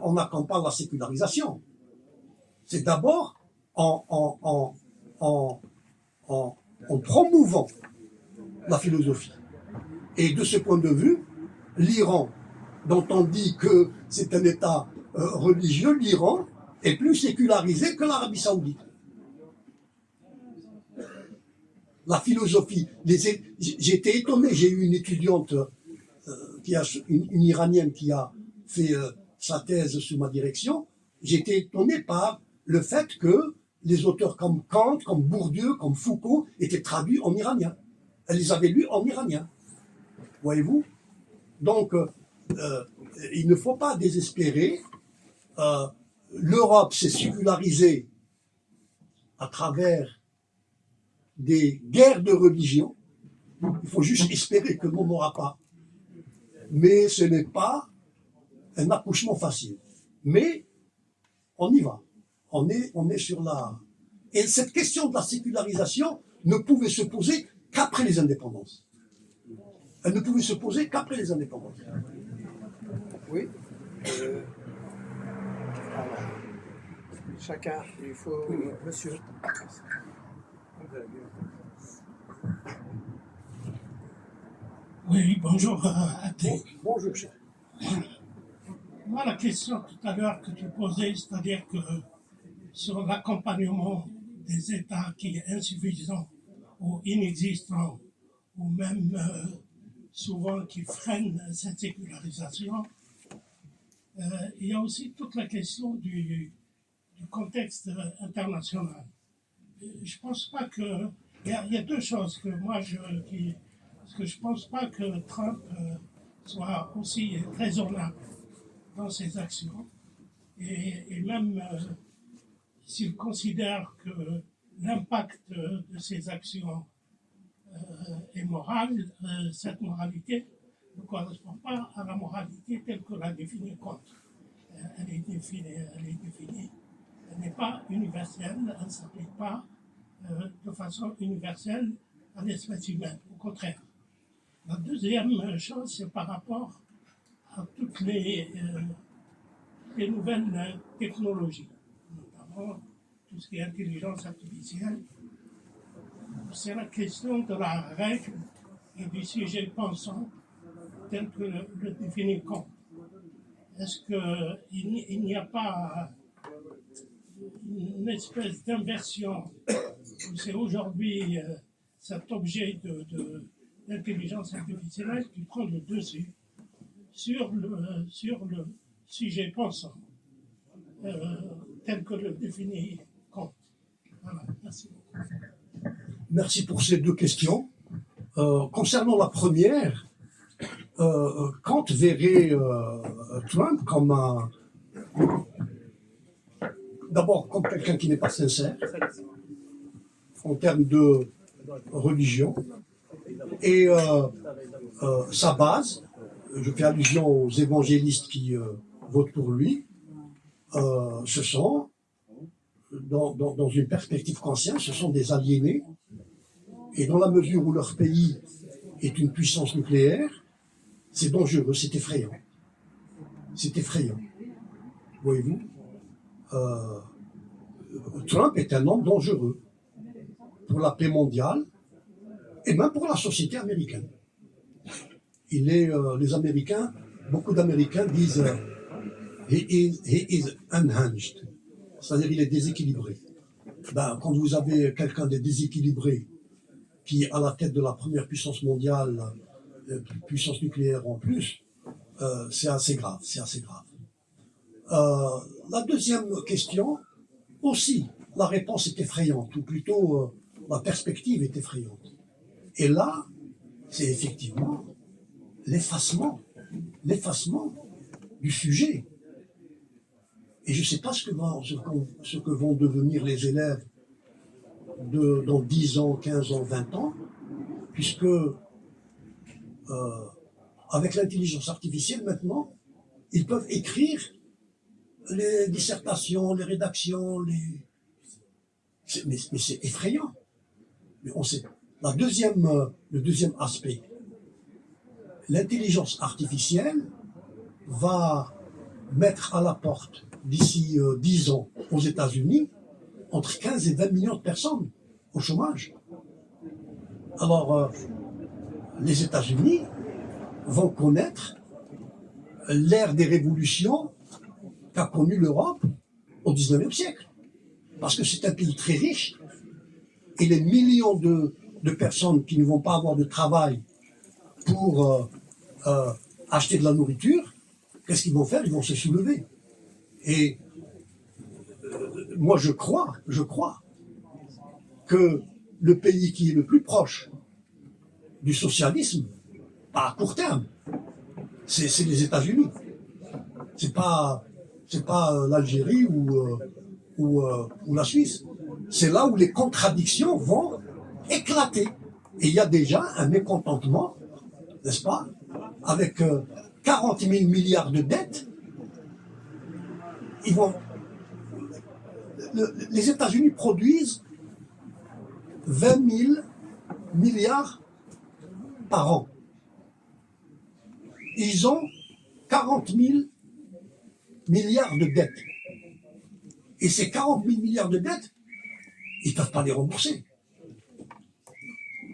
on accompagne la sécularisation. C'est d'abord en promouvant la philosophie. Et de ce point de vue, l'Iran, dont on dit que c'est un État religieux, l'Iran est plus sécularisé que l'Arabie Saoudite. La philosophie, j'ai été étonné, j'ai eu une étudiante, une Iranienne qui a fait sa thèse sous ma direction, j'ai été étonné par le fait que les auteurs comme Kant, comme Bourdieu, comme Foucault étaient traduits en iranien. Elle les avait lus en iranien. Voyez-vous? Donc, il ne faut pas désespérer. L'Europe s'est sécularisée à travers des guerres de religion. Il faut juste espérer que l'on n'aura pas. Mais ce n'est pas un accouchement facile. Mais on y va. On est sur la... Et cette question de la sécularisation ne pouvait se poser qu'après les indépendances. Elle ne pouvait se poser qu'après les indépendances. Oui. Alors, chacun, il faut... Monsieur. Oui, bonjour à tous. Bonjour, cher. Moi, la question tout à l'heure que tu posais, c'est-à-dire que sur l'accompagnement des États qui est insuffisant ou inexistant, ou même souvent qui freine cette sécularisation, il y a aussi toute la question du contexte international. Je pense pas que... Il y a deux choses que moi parce que je pense pas que Trump soit aussi raisonnable dans ses actions. Et même s'il considère que l'impact de ses actions est moral, cette moralité ne correspond pas à la moralité telle que l'a définie Kant. Elle est définie, elle n'est pas universelle, elle ne s'applique pas de façon universelle à l'espèce humaine, au contraire. La deuxième chose, c'est par rapport à toutes les nouvelles technologies, notamment tout ce qui est intelligence artificielle. C'est la question de la règle et du sujet pensant tel que le définit Kant. Est-ce qu'il n'y a pas une espèce d'inversion où c'est aujourd'hui cet objet d'intelligence artificielle qui prend le dessus sur le sujet pensant tel que le définit Kant. Voilà, merci beaucoup. Merci pour ces deux questions. Concernant la première, Kant verrait Trump comme d'abord comme quelqu'un qui n'est pas sincère en termes de religion, et sa base, je fais allusion aux évangélistes qui votent pour lui, ce sont, dans une perspective kantienne, ce sont des aliénés, et dans la mesure où leur pays est une puissance nucléaire, c'est dangereux, c'est effrayant. C'est effrayant. Voyez-vous, Trump est un homme dangereux pour la paix mondiale et même pour la société américaine. Les Américains, beaucoup d'Américains disent he is unhinged, c'est-à-dire il est déséquilibré. Ben, quand vous avez quelqu'un de déséquilibré qui est à la tête de la première puissance mondiale, puissance nucléaire en plus, c'est assez grave, c'est assez grave. La deuxième question, aussi, la réponse est effrayante, ou plutôt la perspective est effrayante. Et là, c'est effectivement l'effacement du sujet. Et je ne sais pas ce que vont devenir les élèves dans 10 ans, 15 ans, 20 ans, puisque avec l'intelligence artificielle maintenant, ils peuvent écrire les dissertations, les rédactions, mais c'est effrayant. Mais on sait. Le deuxième aspect, l'intelligence artificielle va mettre à la porte d'ici 10 ans aux États-Unis entre 15 et 20 millions de personnes au chômage. Alors, les États-Unis vont connaître l'ère des révolutions qu'a connue l'Europe au XIXe siècle. Parce que c'est un pays très riche et les millions de personnes qui ne vont pas avoir de travail pour acheter de la nourriture, qu'est-ce qu'ils vont faire? Ils vont se soulever. Et moi je crois que le pays qui est le plus proche du socialisme, pas à court terme, c'est les États-Unis. C'est pas l'Algérie ou la Suisse. C'est là où les contradictions vont éclater. Et il y a déjà un mécontentement, n'est-ce pas, avec 40 000 milliards de dettes. Les États-Unis produisent 20 000 milliards par an. Ils ont 40 000 milliards de dettes. Et ces 40 000 milliards de dettes, ils ne peuvent pas les rembourser.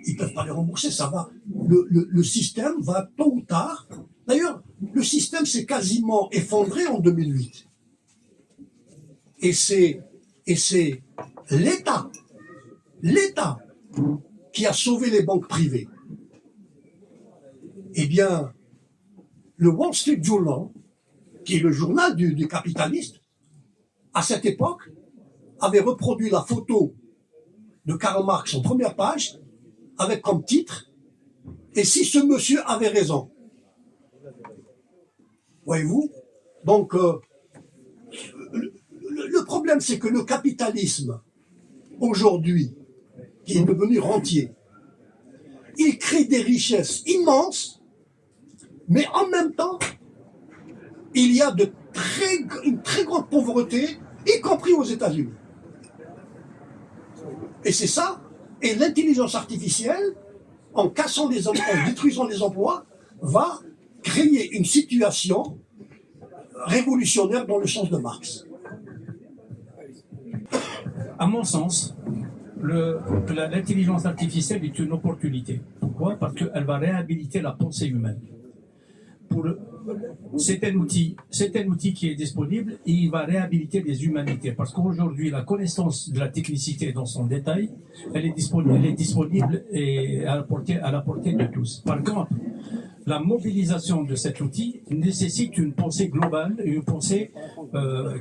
Ils ne peuvent pas les rembourser, ça va. Le système va tôt ou tard. D'ailleurs, le système s'est quasiment effondré en 2008. Et c'est l'État qui a sauvé les banques privées. Eh bien, le Wall Street Journal, qui est le journal du capitaliste, à cette époque, avait reproduit la photo de Karl Marx en première page, avec comme titre « Et si ce monsieur avait raison ?» Voyez-vous? Donc, le problème, c'est que le capitalisme, aujourd'hui, qui est devenu rentier, il crée des richesses immenses, mais en même temps, il y a une très grande pauvreté, y compris aux États-Unis. Et c'est ça. Et l'intelligence artificielle, en détruisant les emplois, va créer une situation révolutionnaire dans le sens de Marx. À mon sens, l'intelligence artificielle est une opportunité. Pourquoi? Parce qu'elle va réhabiliter la pensée humaine. C'est un outil qui est disponible et il va réhabiliter les humanités. Parce qu'aujourd'hui, la connaissance de la technicité dans son détail, elle est disponible et à la portée de tous. Par contre, la mobilisation de cet outil nécessite une pensée globale, une pensée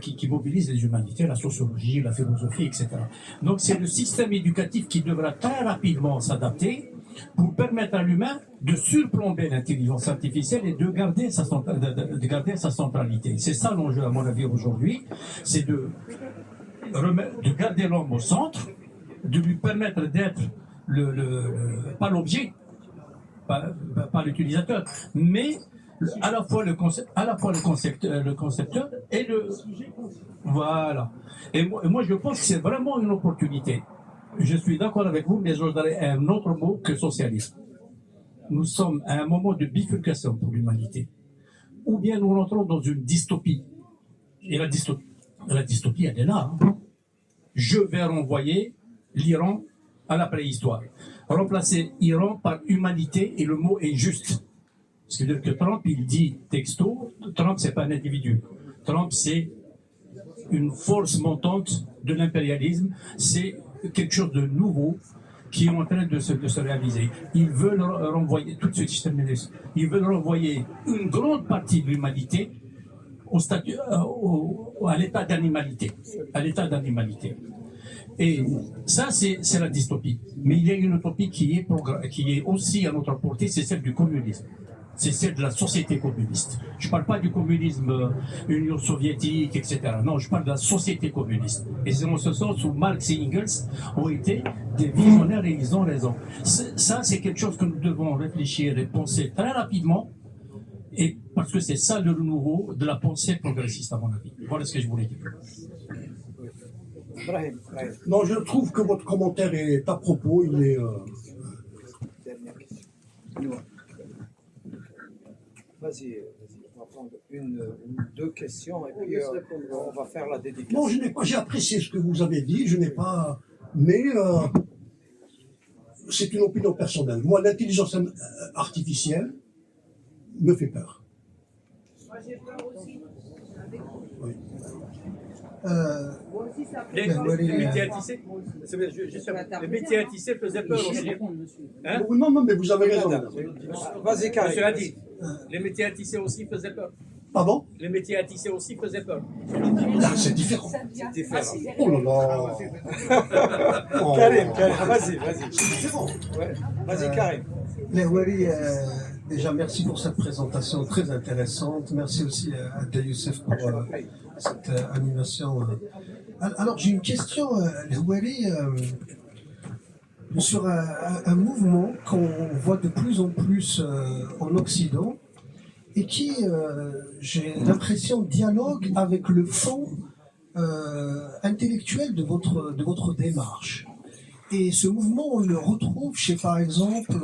qui mobilise les humanités, la sociologie, la philosophie, etc. Donc c'est le système éducatif qui devra très rapidement s'adapter pour permettre à l'humain de surplomber l'intelligence artificielle et de garder sa centralité. C'est ça l'enjeu, à mon avis, aujourd'hui, c'est de garder l'homme au centre, de lui permettre d'être pas l'objet, pas l'utilisateur, mais à la fois le concepteur et le... Voilà. Et moi, je pense que c'est vraiment une opportunité. Je suis d'accord avec vous, mais je donnerai un autre mot que socialisme. Nous sommes à un moment de bifurcation pour l'humanité. Ou bien nous rentrons dans une dystopie. Et la dystopie, elle est là. Hein. Je vais renvoyer l'Iran à la préhistoire. Remplacer Iran par humanité, et le mot est juste. C'est-à-dire que Trump, il dit texto, Trump, c'est pas un individu. Trump, c'est une force montante de l'impérialisme. C'est quelque chose de nouveau qui est en train de se réaliser. Ils veulent renvoyer, tout de suite, je termine, ils veulent renvoyer une grande partie de l'humanité à l'état d'animalité. Et ça, c'est la dystopie. Mais il y a une utopie qui est aussi à notre portée, c'est celle du communisme. C'est celle de la société communiste. Je ne parle pas du communisme Union soviétique, etc. Non, je parle de la société communiste. Et c'est dans ce sens où Marx et Engels ont été des visionnaires et ils ont raison. Ça, c'est quelque chose que nous devons réfléchir et penser très rapidement, et parce que c'est ça le nouveau de la pensée progressiste, à mon avis. Voilà ce que je voulais dire. Non, je trouve que votre commentaire est à propos, il est... Dernière question. Vas-y, on va prendre deux questions et puis on va faire la dédicace. Non, j'ai apprécié ce que vous avez dit, je n'ai pas... Mais c'est une opinion personnelle. Moi, l'intelligence artificielle me fait peur. Oui. Les métiers à tisser, les métiers à tisser faisaient peur aussi. Hein? Non, mais vous avez raison. Vas-y, Karim. Monsieur a dit, les métiers à tisser aussi faisaient peur. Pardon? Les métiers à tisser aussi faisaient peur. Là, c'est différent. C'est différent. Oh là là. Oh. Karim, vas-y. C'est différent. Ouais. Vas-y, Karim. Mais Wally, déjà merci pour cette présentation très intéressante. Merci aussi à Abdel Youssef pour cette animation. Alors j'ai une question, Wally, sur un mouvement qu'on voit de plus en plus en Occident et qui, j'ai l'impression, dialogue avec le fond intellectuel de votre démarche. Et ce mouvement, on le retrouve chez, par exemple,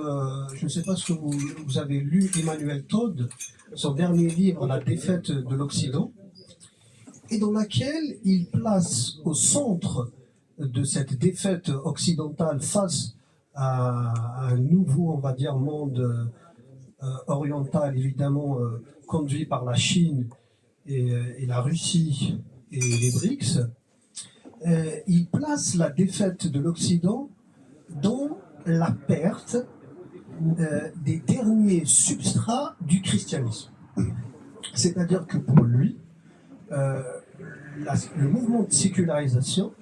je ne sais pas ce que vous avez lu, Emmanuel Todd, son dernier livre, La défaite de l'Occident, et dans laquelle il place au centre de cette défaite occidentale face à un nouveau, on va dire, monde oriental, évidemment, conduit par la Chine et la Russie et les BRICS, il place la défaite de l'Occident dans la perte des derniers substrats du christianisme. C'est-à-dire que pour lui, le mouvement de sécularisation,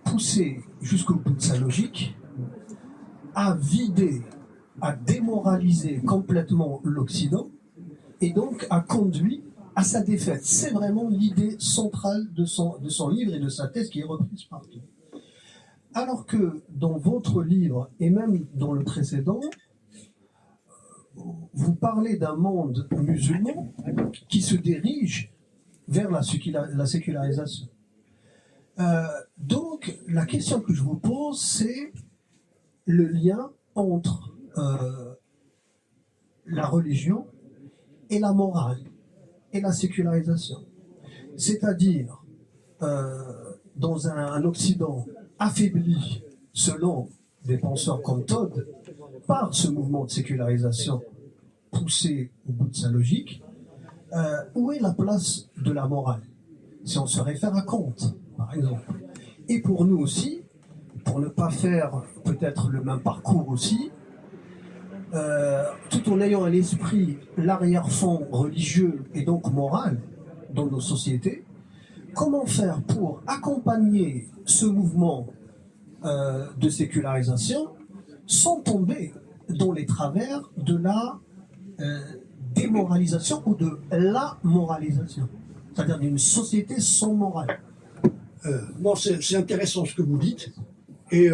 poussé jusqu'au bout de sa logique, a vidé, a démoralisé complètement l'Occident et donc a conduit à sa défaite. C'est vraiment l'idée centrale de son livre et de sa thèse qui est reprise partout. Alors que dans votre livre, et même dans le précédent, vous parlez d'un monde musulman qui se dirige vers la sécularisation. Donc, la question que je vous pose, c'est le lien entre la religion et la morale et la sécularisation. C'est-à-dire, dans un Occident affaibli, selon des penseurs comme Todd, par ce mouvement de sécularisation poussé au bout de sa logique, où est la place de la morale? Si on se réfère à Kant, par exemple. Et pour nous aussi, pour ne pas faire peut-être le même parcours aussi, tout en ayant à l'esprit l'arrière-fond religieux et donc moral dans nos sociétés, comment faire pour accompagner ce mouvement de sécularisation sans tomber dans les travers de la démoralisation ou de la moralisation, c'est-à-dire d'une société sans morale. Non, c'est intéressant ce que vous dites. Et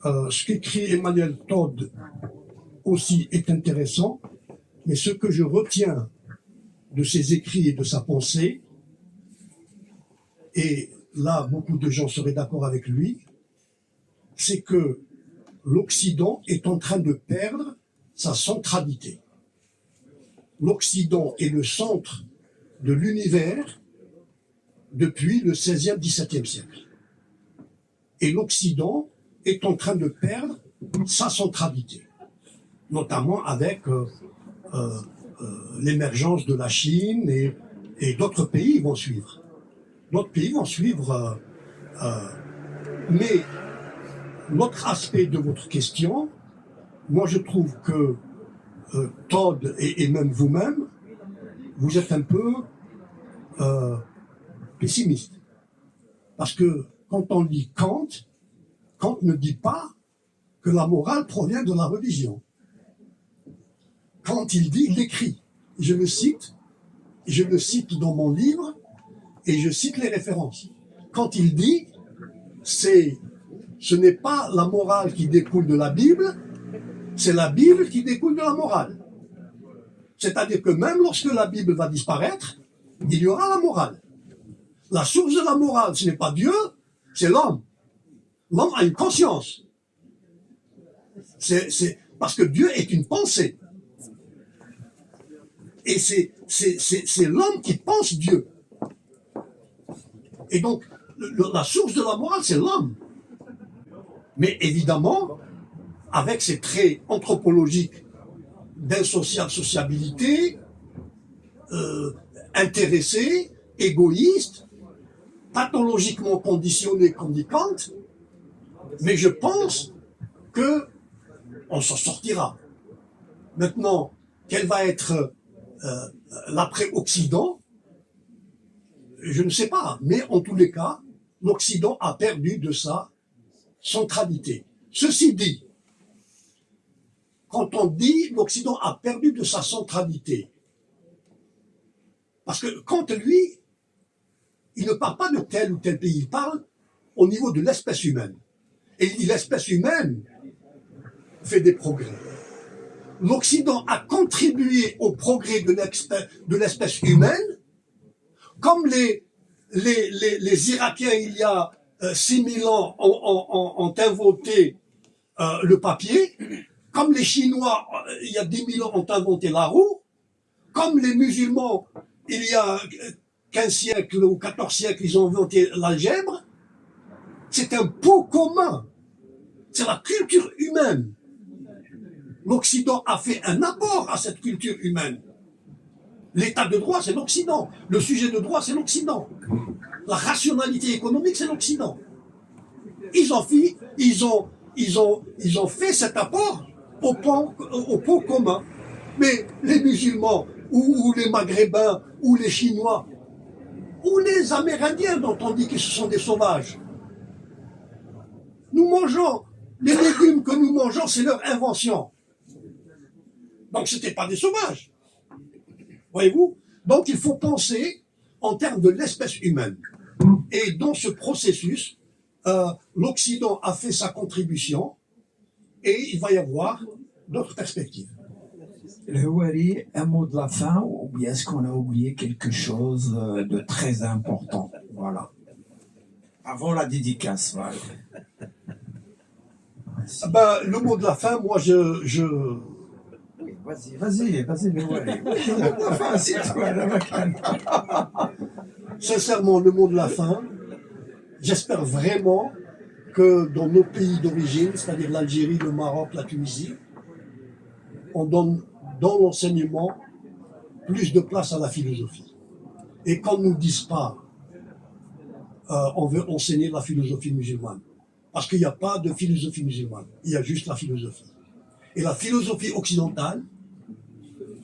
ce qu'écrit Emmanuel Todd aussi est intéressant, mais ce que je retiens de ses écrits et de sa pensée, et là beaucoup de gens seraient d'accord avec lui, c'est que l'Occident est en train de perdre sa centralité. L'Occident est le centre de l'univers depuis le XVIe, XVIIe siècle. Et l'Occident est en train de perdre sa centralité, notamment avec l'émergence de la Chine et d'autres pays vont suivre. D'autres pays vont suivre. Mais l'autre aspect de votre question, moi je trouve que Todd et même vous-même, vous êtes un peu pessimiste. Parce que quand on lit Kant, Kant ne dit pas que la morale provient de la religion. Quand il écrit, je le cite dans mon livre, et je cite les références. Quand il dit, ce n'est pas la morale qui découle de la Bible, c'est la Bible qui découle de la morale. C'est-à-dire que même lorsque la Bible va disparaître, il y aura la morale. La source de la morale, ce n'est pas Dieu, c'est l'homme. L'homme a une conscience. C'est parce que Dieu est une pensée. Et c'est l'homme qui pense Dieu. Et donc, la source de la morale, c'est l'homme. Mais évidemment, avec ses traits anthropologiques sociabilité, intéressé, égoïste, pathologiquement conditionné comme dit Kant, mais je pense que on s'en sortira. Maintenant, quel va être l'après-Occident? Je ne sais pas, mais en tous les cas, l'Occident a perdu de sa centralité. Ceci dit, quand on dit l'Occident a perdu de sa centralité, parce que Kant, lui, il ne parle pas de tel ou tel pays, il parle au niveau de l'espèce humaine. Et il dit l'espèce humaine fait des progrès. L'Occident a contribué au progrès de l'espèce humaine, comme les Irakiens, il y a 6000 ans, ont inventé le papier, comme les Chinois, il y a 10 000 ans, ont inventé la roue, comme les musulmans, il y a 15 siècles ou 14 siècles, ils ont inventé l'algèbre. C'est un pot commun. C'est la culture humaine. L'Occident a fait un apport à cette culture humaine. L'état de droit, c'est l'Occident. Le sujet de droit, c'est l'Occident. La rationalité économique, c'est l'Occident. Ils ont fait cet apport au pot commun. Mais les musulmans, ou les Maghrébins, ou les Chinois, ou les Amérindiens dont on dit que ce sont des sauvages, nous mangeons, les légumes que nous mangeons, c'est leur invention. Donc ce n'étaient pas des sauvages. Voyez-vous? Donc il faut penser en termes de l'espèce humaine. Et dans ce processus, l'Occident a fait sa contribution et il va y avoir d'autres perspectives. Le Houari, un mot de la fin, ou bien est-ce qu'on a oublié quelque chose de très important? Voilà. Avant la dédicace, voilà. Le mot de la fin, moi Vas-y, le Houari. Le mot de la fin, c'est toi, la macane. Sincèrement, le mot de la fin, j'espère vraiment que dans nos pays d'origine, c'est-à-dire l'Algérie, le Maroc, la Tunisie, on donne dans l'enseignement plus de place à la philosophie. Et qu'on ne nous dise pas on veut enseigner la philosophie musulmane. Parce qu'il n'y a pas de philosophie musulmane, il y a juste la philosophie. Et la philosophie occidentale,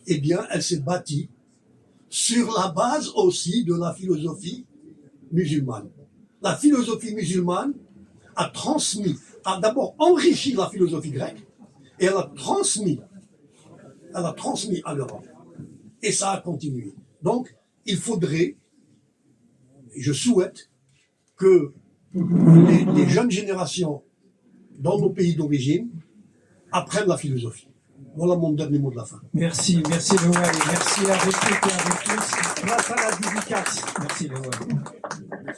eh bien, elle s'est bâtie sur la base aussi de la philosophie musulmane. La philosophie musulmane a transmis a d'abord enrichi la philosophie grecque et elle a transmis à l'Europe. Et ça a continué. Donc, il faudrait, je souhaite, que les jeunes générations dans nos pays d'origine apprennent la philosophie. Voilà mon dernier mot de la fin. Merci Lowell, merci à vous toutes et à vous tous. Place à la dédicace. Merci Lowell.